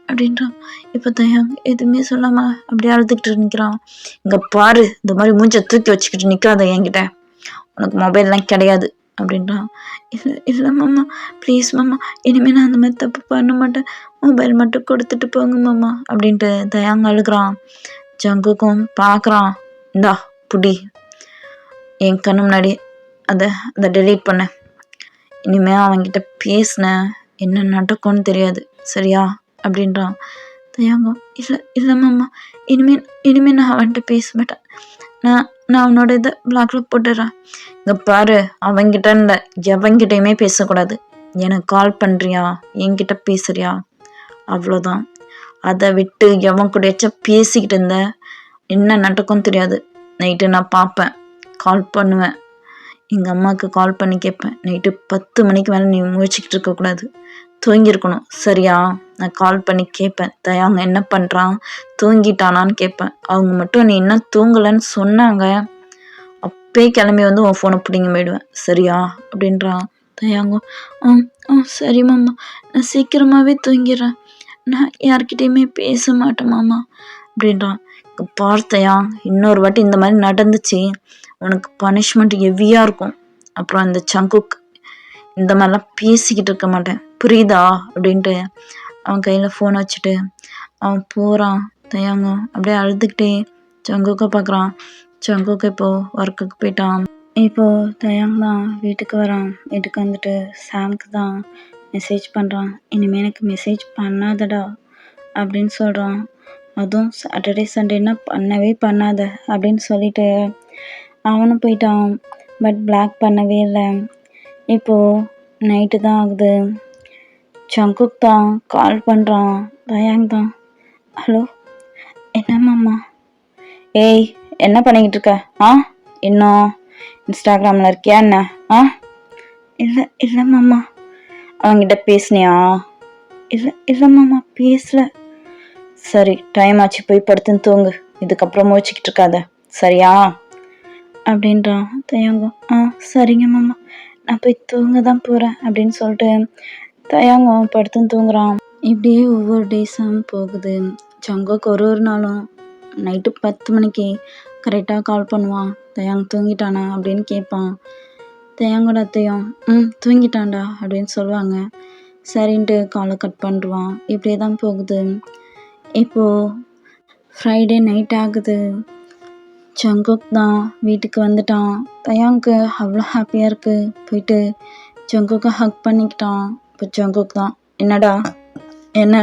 அப்படின்றான். இப்போ தயாங் எதுவுமே சொல்லாம அப்படியே அழுதுகிட்டு நிற்கிறான். இங்க பாரு, இந்த மாதிரி மூஞ்ச தூக்கி வச்சுக்கிட்டு நிற்காத என்கிட்ட, உனக்கு மொபைல்லாம் கிடையாது அப்படின்றான். இல்லை மாமா, ப்ளீஸ் மாமா, இனிமேல் நான் அந்த மாதிரி தப்பு பண்ண மாட்டேன், மொபைல் மட்டும் கொடுத்துட்டு போங்க மாமா அப்படின்ட்டு தயாங் அழுகிறான். ஜங்குக்கும் பார்க்குறான். இந்தா புடி, என் கண்ணு முன்னாடி அதை டெலீட் பண்ண, இனிமேல் அவன்கிட்ட பேசின என்ன நடக்கும்னு தெரியாது சரியா அப்படின்றான். தயாங்கம், இல்லை மாமா, இனிமேல் நான் அவன்கிட்ட பேச மாட்டேன், நான் அவனோட இதை பிளாக்ல போட்டுடுறேன். இங்கே பாரு, அவன்கிட்ட இல்லை எவன்கிட்டையுமே பேசக்கூடாது, எனக்கு கால் பண்ணுறியா, என்கிட்ட பேசுறியா, அவ்வளோதான். அதை விட்டு எவன் கூடயாச்சும் பேசிக்கிட்டு இருந்த என்ன நடக்கும்னு தெரியாது. நைட்டு நான் பார்ப்பேன், கால் பண்ணுவேன், எங்கள் அம்மாவுக்கு கால் பண்ணி கேட்பேன், நைட்டு 10 மணிக்கு மேலே நீ முழிச்சிக்கிட்டு இருக்கக்கூடாது, தூங்கியிருக்கணும் சரியா? நான் கால் பண்ணி கேட்பேன், தயாங்க என்ன பண்ணுறான், தூங்கிட்டானான்னு கேட்பேன். அவங்க மட்டும் நீ இன்னும் தூங்கலைன்னு சொன்னாங்க, அப்பே கிளம்பி வந்து உன் ஃபோனை பிடிங்க போயிடுவேன் சரியா அப்படின்றான். தயாங்கம், சரி மாமா, நான் சீக்கிரமாகவே தூங்கிடுறேன், நான் யார்கிட்டையுமே பேச மாட்டேன் மாமா அப்படின்றான். பார்த்தையா, இன்னொரு வாட்டி இந்த மாதிரி நடந்துச்சு உனக்கு பனிஷ்மெண்ட் ஹெவியாக இருக்கும். அப்புறம் அந்த ஜங்குக் இந்த மாதிரிலாம் பேசிக்கிட்டு இருக்க மாட்டேன், புரியுதா அப்படின்ட்டு அவன் கையில் ஃபோன் வச்சுட்டு அவன் போகிறான். தயாங்கம் அப்படியே அழுதுகிட்டே ஜங்குக்கை பார்க்குறான். சங்குக்கு இப்போது ஒர்க்குக்கு போயிட்டான். இப்போது தயாங் தான் வீட்டுக்கு வரான். வீட்டுக்கு வந்துட்டு சாம்க்கு தான் மெசேஜ் பண்ணுறான். இனிமேல் எனக்கு மெசேஜ் பண்ணாதடா அப்படின்னு சொல்கிறான். அதுவும் சாட்டர்டே சண்டேன்னா பண்ணவே பண்ணாத அப்படின்னு சொல்லிட்டு அவனும் போயிட்டான். பட் பிளாக் பண்ணவே இல்லை. இப்போது நைட்டு தான் ஆகுது. சங்குக் தான் கால் பண்ணுறான். தயாங் தான், ஹலோ என்னம்மாம்மா? ஏய் என்ன பண்ணிக்கிட்டு இருக்க? இன்னும் இன்ஸ்டாகிராமில் இருக்கியா என்ன? இல்லைம்மாம்மா. அவங்கிட்ட பேசுனியா? இல்லைம்மாம்மா பேசல. சரி டைம் ஆச்சு, போய் படுத்துன்னு தூங்கு. இதுக்கப்புறம் முழிச்சிக்கிட்டு இருக்காத சரியா அப்படின்றான். தயாங்கம் சரிங்க மாமா, நான் போய் தூங்க தான் போகிறேன் அப்படின்னு சொல்லிட்டு தயாங்கம் படுத்துன்னு தூங்குறான். இப்படியே ஒவ்வொரு டேஸும் போகுது. சங்குக்கு ஒரு நாளும் நைட்டு 10 மணிக்கு கரெக்டாக கால் பண்ணுவான். தயாங் தூங்கிட்டானா அப்படின்னு கேட்பான். தயாங்கோட அத்தையும் தூங்கிட்டான்டா அப்படின்னு சொல்லுவாங்க. சரின்ட்டு காலை கட் பண்ணுவான். இப்படியே தான் போகுது. இப்போது ஃப்ரைடே நைட் ஆகுது. ஜங்குக் தான் வீட்டுக்கு வந்துட்டான். தயாங்க்கு அவ்வளோ ஹாப்பியாக இருக்குது. போயிட்டு ஜங்குக்கை ஹக் பண்ணிக்கிட்டான். இப்போ ஜங்குக் தான், என்னடா என்ன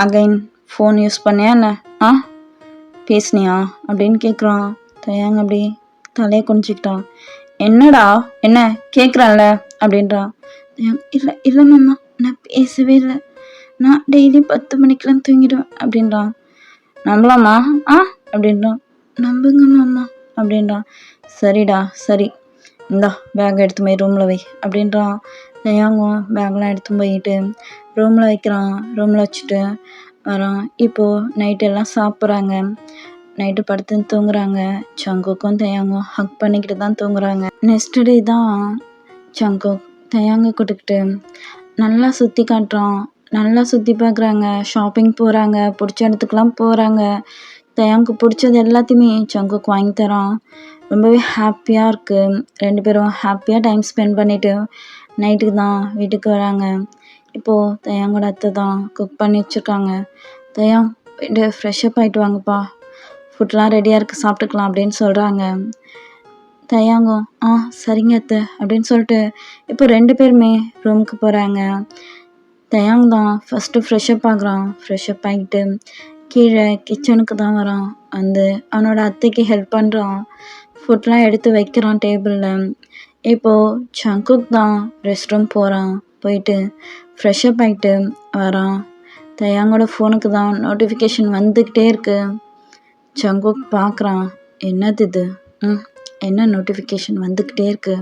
அகைன் ஃபோன் யூஸ் பண்ணியா என்ன? பேசுனியா அப்படின்னு கேட்குறான். தயாங் அப்படி தலையை குனிச்சிக்கிட்டான். என்னடா என்ன கேட்குறான்ல அப்படின்றான். இல்லை மாமா, நான் பேசவே இல்லை. நான் டெய்லி 10 மணிக்கெலாம் தூங்கிடுவேன் அப்படின்றான். நம்பலாமா அப்படின்றான். நம்புங்க மாமா அப்படின்றான். சரிடா சரி, இந்தா பேக் எடுத்து போய் ரூமில் வை அப்படின்றான். தயாங்கும் பேக்லாம் எடுத்து போயிட்டு ரூமில் வைக்கிறான். ரூமில் வச்சுட்டு வரான். இப்போது நைட்டெல்லாம் சாப்பிட்றாங்க. நைட்டு படுத்துன்னு தூங்குறாங்க. சங்குக்கும் தயாங்கும் ஹக் பண்ணிக்கிட்டு தான் தூங்குறாங்க. நெக்ஸ்ட் டே தான் சங்குக் தயாங்க கூட்டுக்கிட்டு நல்லா சுற்றி காட்டுறான். நல்லா சுற்றி பார்க்குறாங்க, ஷாப்பிங் போகிறாங்க, பிடிச்ச இடத்துக்குலாம் போகிறாங்க. தயாங்க்கு பிடிச்சது எல்லாத்தையுமே சங்குக்கு வாங்கி தரான். ரொம்பவே ஹாப்பியாக இருக்குது. 2 பேரும் ஹாப்பியாக டைம் ஸ்பெண்ட் பண்ணிவிட்டு நைட்டுக்கு தான் வீட்டுக்கு வராங்க. இப்போது தயாங்கோட அத்தை தான் குக் பண்ணி வச்சுருக்காங்க. தயாங் போய்ட்டு ஃப்ரெஷ்ஷப் ஆகிட்டு வாங்கப்பா, ஃபுட்லாம் ரெடியாக இருக்குது சாப்பிட்டுக்கலாம் அப்படின்னு சொல்கிறாங்க. தயாங்கும் சரிங்க அத்தை அப்படின்னு சொல்லிட்டு இப்போ 2 பேருமே ரூமுக்கு போகிறாங்க. தயாங் தான் ஃபஸ்ட்டு ஃப்ரெஷ்ஷப் ஆகுறான். ஃப்ரெஷ்ஷப் ஆகிட்டு கீழே கிச்சனுக்கு தான் வரான். வந்து அவனோட அத்தைக்கு ஹெல்ப் பண்ணுறான். ஃபுட்லாம் எடுத்து வைக்கிறான் டேபிளில். இப்போது சங்குக் தான் ரெஸ்ட் ரூம் போகிறான். போயிட்டு ஃப்ரெஷ்ஷப் ஆகிட்டு வரான். தயாங்கோட ஃபோனுக்கு தான் நோட்டிஃபிகேஷன் வந்துக்கிட்டே இருக்கு. சங்குக் பார்க்குறான். என்னது இது? என்ன நோட்டிஃபிகேஷன் வந்துக்கிட்டே இருக்கு?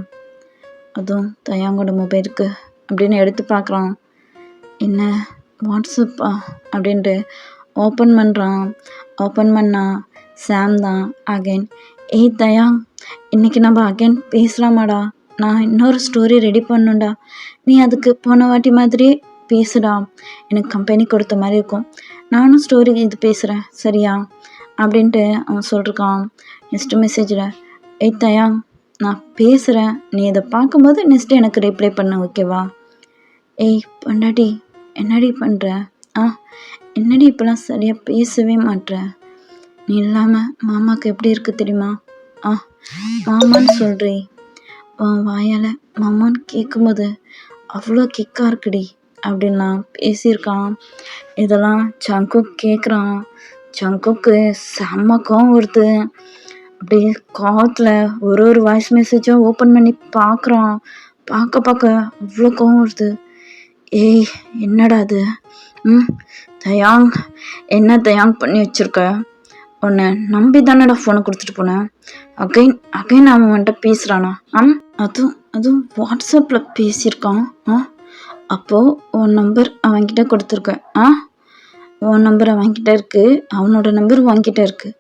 அதுவும் தயாங்கோட மொபைலுக்கு அப்படின்னு எடுத்து பார்க்குறான். என்ன வாட்ஸ்அப்பா அப்படின்ட்டு ஓப்பன் பண்ணுறான். ஓப்பன் பண்ணால் சாம் தான் அகைன். ஏய் தயாங், இன்றைக்கி நம்ம அகைன் பேசலாமாடா? நான் இன்னொரு ஸ்டோரி ரெடி பண்ணுண்டா. நீ அதுக்கு போன வாட்டி மாதிரியே பேசுடா. எனக்கு கம்பெனி கொடுத்த மாதிரி இருக்கும். நானும் ஸ்டோரி இது பேசுகிறேன் சரியா அப்படின்ட்டு அவன் சொல்லிருக்கான். நெக்ஸ்ட்டு மெசேஜில், ஏய் தயாங், நான் பேசுகிறேன், நீ இதை பார்க்கும்போது நெக்ஸ்ட்டு எனக்கு ரிப்ளை பண்ண ஓகேவா? ஏய் பொண்டாட்டி, என்னடி பண்ணுற? என்னடி இப்போலாம் சரியாக பேசவே மாட்ற? நீ இல்லாமல் மாமாவுக்கு எப்படி இருக்குது தெரியுமா? மாமான்னு சொல்கிறே, உன் வாயால் மாமான்னு கேட்கும்போது அவ்வளோ கிக்காக இருக்குடி அப்படின்லாம் பேசியிருக்கான். இதெல்லாம் சங்குக் கேட்குறான். சங்குக்கு செம்ம கோவம் வருது. அப்படியே கோவத்தில் ஒரு வாய்ஸ் மெசேஜாக ஓப்பன் பண்ணி பார்க்குறான். பார்க்க அவ்வளோ கோவம் வருது. ஏய் என்னடா அது? தயாங், என்ன தயாங் பண்ணி வச்சுருக்க? உன்னை நம்பி தானடா ஃபோனை கொடுத்துட்டு போனேன். அகைன் அவன் வந்துட்டு பேசுகிறானா? அதுவும் வாட்ஸ்அப்பில் பேசியிருக்கான். அப்போது உன் நம்பர் அவன்கிட்ட கொடுத்துருக்கேன். உன் நம்பர் அவன்கிட்ட இருக்குது, அவனோட நம்பர் உன்கிட்ட இருக்குது.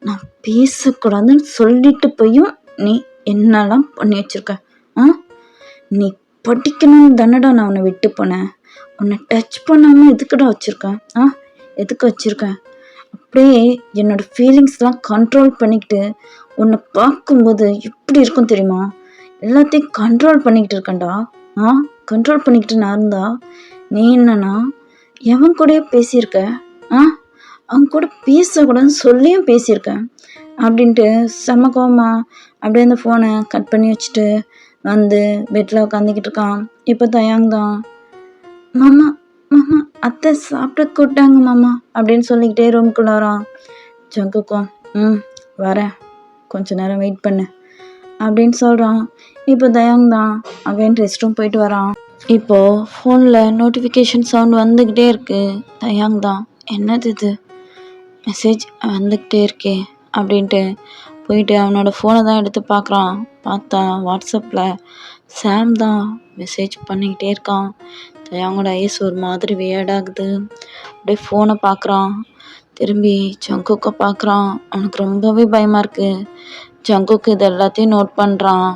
நான் பேசக்கூடாதுன்னு சொல்லிட்டு போயும் நீ என்னெல்லாம் பண்ணி வச்சுருக்க? நீ படிக்கணும்னு தானடா நான் உன்னை விட்டு போனேன். உன்னை டச் பண்ணாமல் எதுக்குடா வச்சுருக்கேன்? எதுக்கு வச்சுருக்கேன்? அப்படியே என்னோடய ஃபீலிங்ஸ்லாம் கண்ட்ரோல் பண்ணிக்கிட்டு உன்னை பார்க்கும்போது எப்படி இருக்கும் தெரியுமா? எல்லாத்தையும் கண்ட்ரோல் பண்ணிக்கிட்டு இருக்கேன்டா. கண்ட்ரோல் பண்ணிக்கிட்டு நான் இருந்தா நீ என்னன்னா எவன் கூடயே பேசியிருக்க? அவன் கூட பேசக்கூடாதுன்னு சொல்லியும் பேசியிருக்கேன். அப்படின்ட்டு செம்ம கோவமா அப்படியே அந்த ஃபோனை கட் பண்ணி வச்சுட்டு வந்து பெட்டில் உட்காந்துக்கிட்டு இருக்கான். இப்போ தயாங் தான், மாமா மாமா அத்தை சாப்பிட கூப்பிட்டாங்க மாமா அப்படின்னு சொல்லிக்கிட்டே ரூம்குள்ளே வரான். ஜங்குக்கும் வரேன், கொஞ்ச நேரம் வெயிட் பண்ணு அப்படின்னு சொல்கிறான். இப்போ தயாங் தான் அகைன் ரெஸ்ட் ரூம் போயிட்டு வரான். இப்போது ஃபோனில் நோட்டிஃபிகேஷன் சவுண்ட் வந்துக்கிட்டே இருக்கு. தயாங் தான், என்னது இது மெசேஜ் வந்துக்கிட்டே இருக்கே அப்படின்ட்டு போயிட்டு அவனோட ஃபோனை தான் எடுத்து பார்க்குறான். பார்த்தா வாட்ஸ்அப்பில் சாம் தான் மெசேஜ் பண்ணிக்கிட்டே இருக்கான். தயாங்கோட ஐஸ் ஒரு மாதிரி வியர்டாகுது. அப்படியே ஃபோனை பார்க்குறான். திரும்பி ஜங்குக்கை பார்க்குறான். அவனுக்கு ரொம்பவே பயமாக இருக்குது. ஜங்குக்கு இது எல்லாத்தையும் நோட் பண்ணுறான்.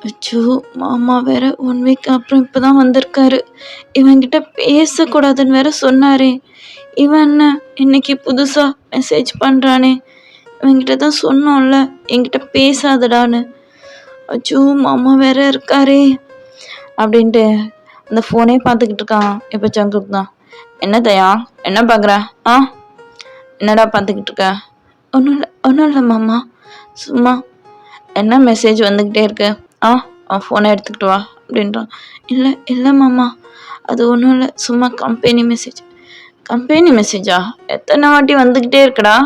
அச்சோ, மாமா வேற 1 வீக் அப்புறம் இப்போ தான் வந்திருக்காரு. இவன்கிட்ட பேசக்கூடாதுன்னு வேற சொன்னாரே. இவன் என்ன இன்னைக்கு புதுசாக மெசேஜ் பண்ணுறானே. இவன்கிட்ட தான் சொன்னோம்ல என்கிட்ட பேசாதடான்னு. அச்சோ, மாமா வேற இருக்காரே அப்படின்ட்டு அந்த ஃபோனே பார்த்துக்கிட்டு இருக்கான். இப்போ ஜங்குக் தான், என்ன தயா என்ன பார்க்குற? என்னடா பார்த்துக்கிட்டு இருக்க? ஒன்றும் இல்லை மாமா, சும்மா. என்ன மெசேஜ் வந்துக்கிட்டே இருக்கு? அவன் ஃபோனை எடுத்துக்கிட்டு வா அப்படின்றான். இல்லை மாமா, அது ஒன்றும் இல்லை, சும்மா கம்பெனி மெசேஜ். கம்பெனி மெசேஜா? எத்தனை வாட்டி வந்துக்கிட்டே இருக்குடா?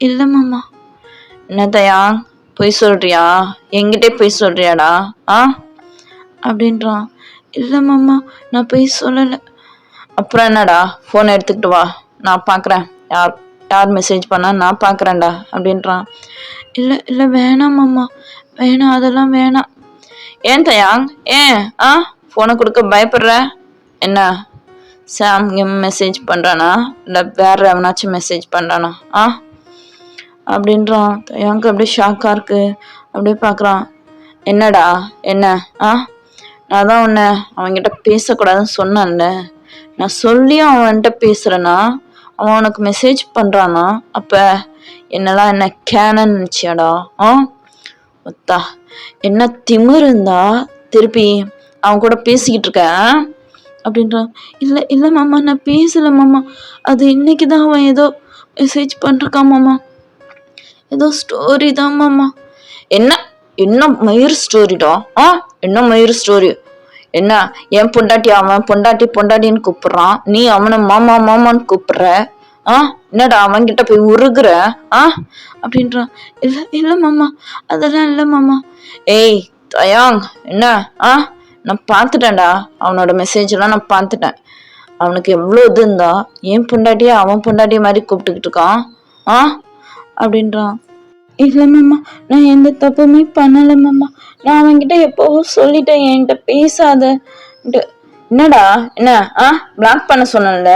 இல்லை மாமா. என்ன தயா பொய் சொல்கிறியா? என்கிட்டே பொய் சொல்கிறியாடா? அப்படின்றான். இல்லை மாமா, நான் பொய் சொல்லலை. அப்புறம் என்னடா, ஃபோனை எடுத்துக்கிட்டு வா, நான் பார்க்குறேன். யார் மெசேஜ் பண்ணால் நான் பார்க்குறேன்டா அப்படின்றான். இல்லை வேணாம் மாமா, வேணாம், அதெல்லாம் வேணாம். ஏன் தயாங், ஏன் ஃபோனை கொடுக்க பயப்படுற? என்ன சாம் மெசேஜ் பண்ணுறானா இல்லை வேறு எவனாச்சும் மெசேஜ் பண்ணுறானா அப்படின்றான். தயாங்க்கு அப்படியே ஷாக்காக இருக்குது. அப்படியே பார்க்குறான். என்னடா என்ன? நான் தான் உன்னை அவன்கிட்ட பேசக்கூடாதுன்னு சொன்னான்ல. நான் சொல்லியும் அவன்கிட்ட பேசுகிறேன்னா அவன் உனக்கு மெசேஜ் பண்ணுறானா? அப்போ என்னெல்லாம் என்ன கேனன்னு நினச்சியாடா? ஒத்தா என்ன திமிரு இருந்தா திருப்பி அவன் கூட பேசிக்கிட்டு இருக்கேன் அப்படின்றான். இல்லை மாமா, நான் பேசலை மாமா. அது இன்னைக்கு தான் அவன் ஏதோ மெசேஜ் பண்ணிருக்கான் மாமா. ஏதோ ஸ்டோரி தான் மாமா. என்ன மயிர் ஸ்டோரிடா? என்ன மயிர் ஸ்டோரி? என்ன என் பொண்டாட்டி அவன் பொண்டாட்டின்னு கூப்பிடுறான், நீ அவனை மாமா மாமான்னு கூப்பிடுற. என்னடா அவன்கிட்ட போய் உருகுற அப்படின்றான். இல்லை மாமா, அதெல்லாம் இல்லை மாமா. ஏய் தயாங், என்ன நான் பார்த்துட்டேன்டா, அவனோட மெசேஜ் எல்லாம் நான் பார்த்துட்டேன். அவனுக்கு எவ்வளோ இது இருந்தா என் பொண்டாட்டியை அவன் பொண்டாட்டிய மாதிரி கூப்பிட்டுக்கிட்டு இருக்கான் அப்படின்றான். இல்லை மாமா, நான் எந்த தப்புமே பண்ணலை மாமா. நான் அவன்கிட்ட எப்போவோ சொல்லிட்டேன் என்கிட்ட பேசாத. என்னடா என்ன பிளாக் பண்ண சொன்னல?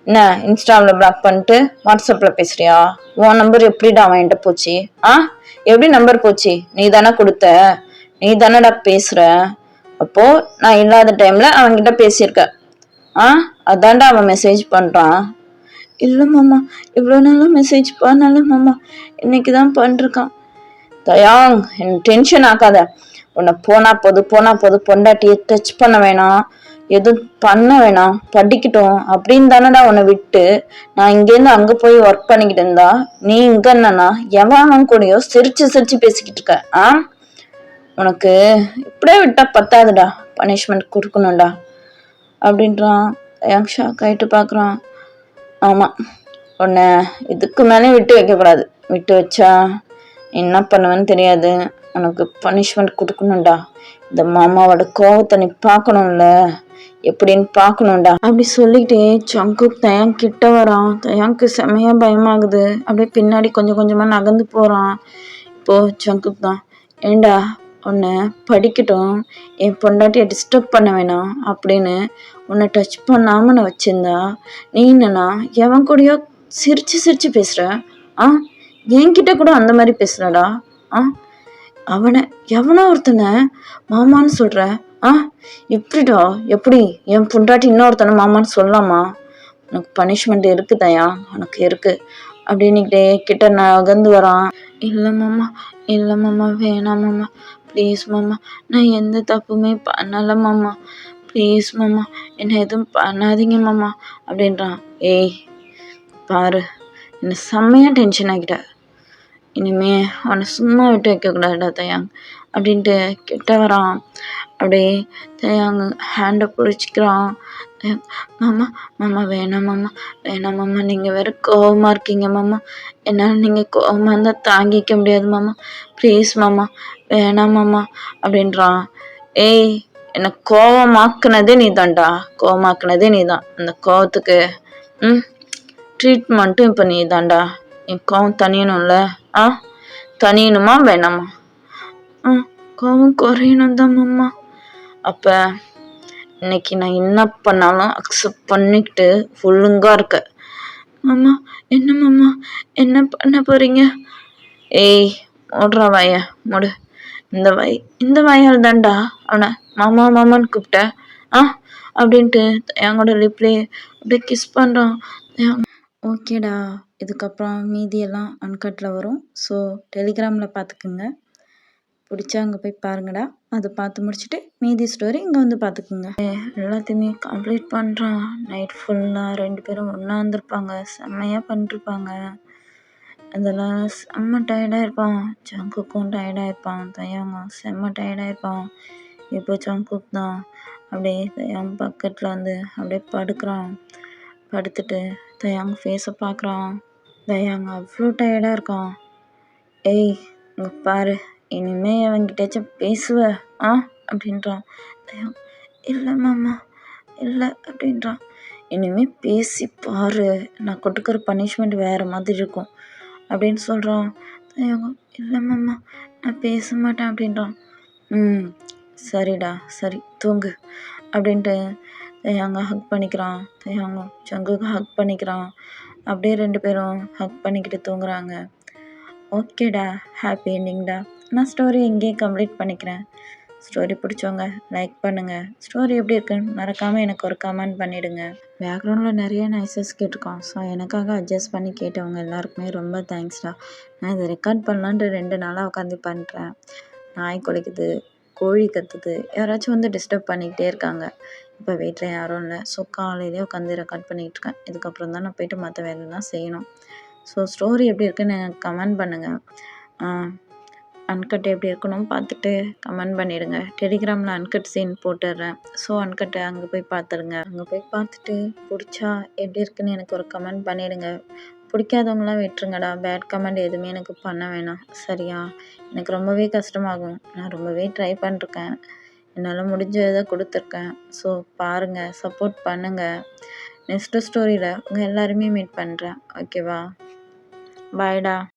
என்ன இன்ஸ்டாவில் பிளாக் பண்ணிட்டு வாட்ஸ்அப்பில் பேசுறியா? உன் நம்பர் எப்படிடா அவன்கிட்ட போச்சு? எப்படி நம்பர் போச்சு? நீ தானே கொடுத்த, நீ தானடா பேசுற. அப்போ நான் இல்லாத டைம்ல அவன்கிட்ட பேசியிருக்க. அதான்டா அவன் மெசேஜ் பண்றான். இல்லை மாமா, இவ்வளோ நாளும் மெசேஜ் பண்ணல மாமா, இன்னைக்கு தான் பண்ணிருக்கான். தயாங், என்ன டென்ஷன் ஆக்காத. உன்னை போனா போது பொண்டாட்டியை டச் பண்ண வேணாம், எதுவும் பண்ண வேணாம், படிக்கட்டும் அப்படின்னு தானடா உன்னை விட்டு நான் இங்கேருந்து அங்கே போய் ஒர்க் பண்ணிக்கிட்டு இருந்தா, நீ இங்க என்னன்னா எவன் கூடயோ சிரிச்சு பேசிக்கிட்டு இருக்க. உனக்கு இப்படியே விட்டா பத்தாதுடா, பனிஷ்மெண்ட் கொடுக்கணும்டா அப்படின்றான். தயாங் ஷாக் ஆகிட்டு பார்க்குறான். ஆமாம், உன்னை இதுக்கு மேலே விட்டு வைக்கக்கூடாது. விட்டு வச்சா என்ன பண்ணுவேன்னு தெரியாது. உனக்கு பனிஷ்மெண்ட் கொடுக்கணும்டா. இந்த மாமாவோட கோவத்தை நீ பார்க்கணும்ல, எப்படின்னு பார்க்கணும்டா அப்படி சொல்லிக்கிட்டே ஜங்குக் தயாங் கிட்ட வரான். தயாங்க்கு செமையாக பயமாகுது. அப்படியே பின்னாடி கொஞ்சம் கொஞ்சமாக நகர்ந்து போகிறான். இப்போது ஜங்குக் தான், ஏண்டா உன்னை படிக்கட்டும், என் பொண்டாட்டியை டிஸ்டர்ப் பண்ண வேணாம் அப்படின்னு உன்னை டச் பண்ணாமல் நான் வச்சிருந்தா, நீ என்னன்னா எவன் கூடயோ சிரிச்சு பேசுகிற. என்கிட்ட கூட அந்த மாதிரி பேசுகிறடா. அவனை எவனோ ஒருத்தனை மாமான்னு சொல்கிற. எப்படிடா, எப்படி என் பொண்டாட்டி இன்னொருத்தனை மாமான்னு சொல்லலாமா? உனக்கு பனிஷ்மெண்ட் இருக்குதாயா, உனக்கு இருக்கு அப்படின்னுக்கிட்டே கிட்ட நகர்ந்து வரான். இல்லை மாமா, வேணாம் மாமா, ப்ளீஸ் மாமா, நான் எந்த தப்புமே பண்ணலை மாமா, ப்ளீஸ் மாமா, என்னை எதுவும் பண்ணாதீங்க மாமா அப்படின்றான். ஏய் பாரு, என்னை செம்மையாக டென்ஷன் ஆகிட்ட. இனிமே அவனை சும்மா விட்டு வைக்கக்கூடாதுடா தயாங் அப்படின்ட்டு கிட்ட வரான். அப்படியே தயாங் ஹேண்டை பிடிச்சிக்கிறான். மாமா மாமா வேணாம் மாமா வேணாம் மாமா, நீங்கள் வேறு கோவமாக இருக்கீங்க மாமா, என்னால் நீங்கள் கோவமாக இருந்தால் தாங்கிக்க முடியாது மாமா, ப்ளீஸ் மாமா வேணாம் மாமா அப்படின்றான். ஏய், என்னை கோவமாக்குனதே நீ தான்டா, கோவமாக்குனதே நீ தான். அந்த கோவத்துக்கு ட்ரீட்மெண்ட்டும் இப்போ நீ தான்டா. என் கோவம் தனியணும்ல, தனியணுமா வேணாமா? கோவம் குறையணும் தான் மாமா. அப்போ இன்னைக்கு நான் என்ன பண்ணாலும் அக்செப்ட் பண்ணிக்கிட்டு ஒழுங்காக இருக்க. மாமா என்ன மாமா என்ன பண்ண போகிறீங்க? ஏய், ஓடுறா வாய மூடு. இந்த வாயால் தான்டா அவனை மாமா மாமான்னு கூப்பிட்ட அப்படின்ட்டு எங்களோட லிப்லே அப்படியே கிஸ் பண்ணுறான். ஓகேடா, இதுக்கப்புறம் மீதியெல்லாம் அன்கட்டில் வரும். ஸோ டெலிகிராமில் பார்த்துக்குங்க. பிடிச்சா அங்கே போய் பாருங்கடா. அதை பார்த்து முடிச்சுட்டு மீதி ஸ்டோரி இங்கே வந்து பார்த்துக்குங்க. எல்லாத்தையுமே கம்ப்ளீட் பண்ணுறான். நைட் ஃபுல்லாக 2 பேரும் ஒன்றா வந்திருப்பாங்க. செம்மையாக பண்ணிருப்பாங்க. அதெல்லாம் செம்ம டயர்டாக இருப்பான். ஜங்குக்கும் டயர்டாக இருப்பான். தயாங்கும் செம்ம டயர்டாக இருப்பான். இப்போ ஜங்குக் தான் அப்படியே தயாங் பக்கத்தில் வந்து அப்படியே படுக்கிறான். படுத்துட்டு தயாங் ஃபேஸை பார்க்குறான். தயாங் அவ்வளோ டயர்டாக இருக்கான். ஏய், இங்கே பாரு, இனிமே அவன்கிட்டயாச்சும் பேசுவ அப்படின்றான். தயாங் இல்லை மாமா இல்லை அப்படின்றான். இனிமேல் பேசி பாரு, நான் கொடுக்குற பனிஷ்மெண்ட் வேறு மாதிரி இருக்கும் அப்படின்னு சொல்கிறான். தயாங்கம் இல்லை மாமா நான் பேச மாட்டேன் அப்படின்றான். சரிடா சரி தூங்கு அப்படின்ட்டு தயாங்க ஹக் பண்ணிக்கிறான். தயாங்கம் ஜங்குக்கு ஹக் பண்ணிக்கிறான். அப்படியே 2 பேரும் ஹக் பண்ணிக்கிட்டு தூங்குறாங்க. ஓகேடா, ஹாப்பி எண்டிங்டா. நான் ஸ்டோரி எங்கேயே கம்ப்ளீட் பண்ணிக்கிறேன். ஸ்டோரி பிடிச்சவங்க லைக் பண்ணுங்கள். ஸ்டோரி எப்படி இருக்குன்னு மறக்காமல் எனக்கு ஒரு கமெண்ட் பண்ணிவிடுங்க. பேக்ரவுண்டில் நிறைய நாய்ஸஸ் கேட்டிருக்கோம். ஸோ எனக்காக அட்ஜஸ்ட் பண்ணி கேட்டவங்க எல்லாருக்குமே ரொம்ப தேங்க்ஸ்டா. நான் இதை ரெக்கார்ட் பண்ணலான்ட்டு 2 நாளாக உட்காந்து பண்ணுறேன். நாய் குலைக்குது, கோழி கத்துது, யாராச்சும் வந்து டிஸ்டர்ப் பண்ணிக்கிட்டே இருக்காங்க. இப்போ வீட்டில் யாரும் இல்லை. ஸோ காலையிலே உட்காந்து ரெக்கார்ட் பண்ணிகிட்டு இருக்கேன். இதுக்கப்புறம் தான் நான் போய்ட்டு மற்ற வேலையெல்லாம் செய்யணும். ஸோ ஸ்டோரி எப்படி இருக்குன்னு எனக்கு கமெண்ட் பண்ணுங்கள். அன்கட் எப்படி இருக்கணும் பார்த்துட்டு கமெண்ட் பண்ணிவிடுங்க. டெலிகிராமில் அன்கட் சீன் போட்டுடுறேன். ஸோ அன்கட்டை அங்கே போய் பார்த்துடுங்க. அங்கே போய் பார்த்துட்டு பிடிச்சா எப்படி இருக்குன்னு எனக்கு ஒரு கமெண்ட் பண்ணிவிடுங்க. பிடிக்காதவங்களாம் விட்டுருங்கடா. பேட் கமெண்ட் எதுவுமே எனக்கு பண்ண வேணாம், சரியா? எனக்கு ரொம்பவே கஷ்டமாகும். நான் ரொம்பவே ட்ரை பண்ணிருக்கேன். என்னால் முடிஞ்சதை கொடுத்துருக்கேன். ஸோ பாருங்கள், சப்போர்ட் பண்ணுங்கள். நெக்ஸ்ட்டு ஸ்டோரியில் உங்கள் எல்லாருமே மீட் பண்ணுறேன். ஓகேவா? பாய்டா.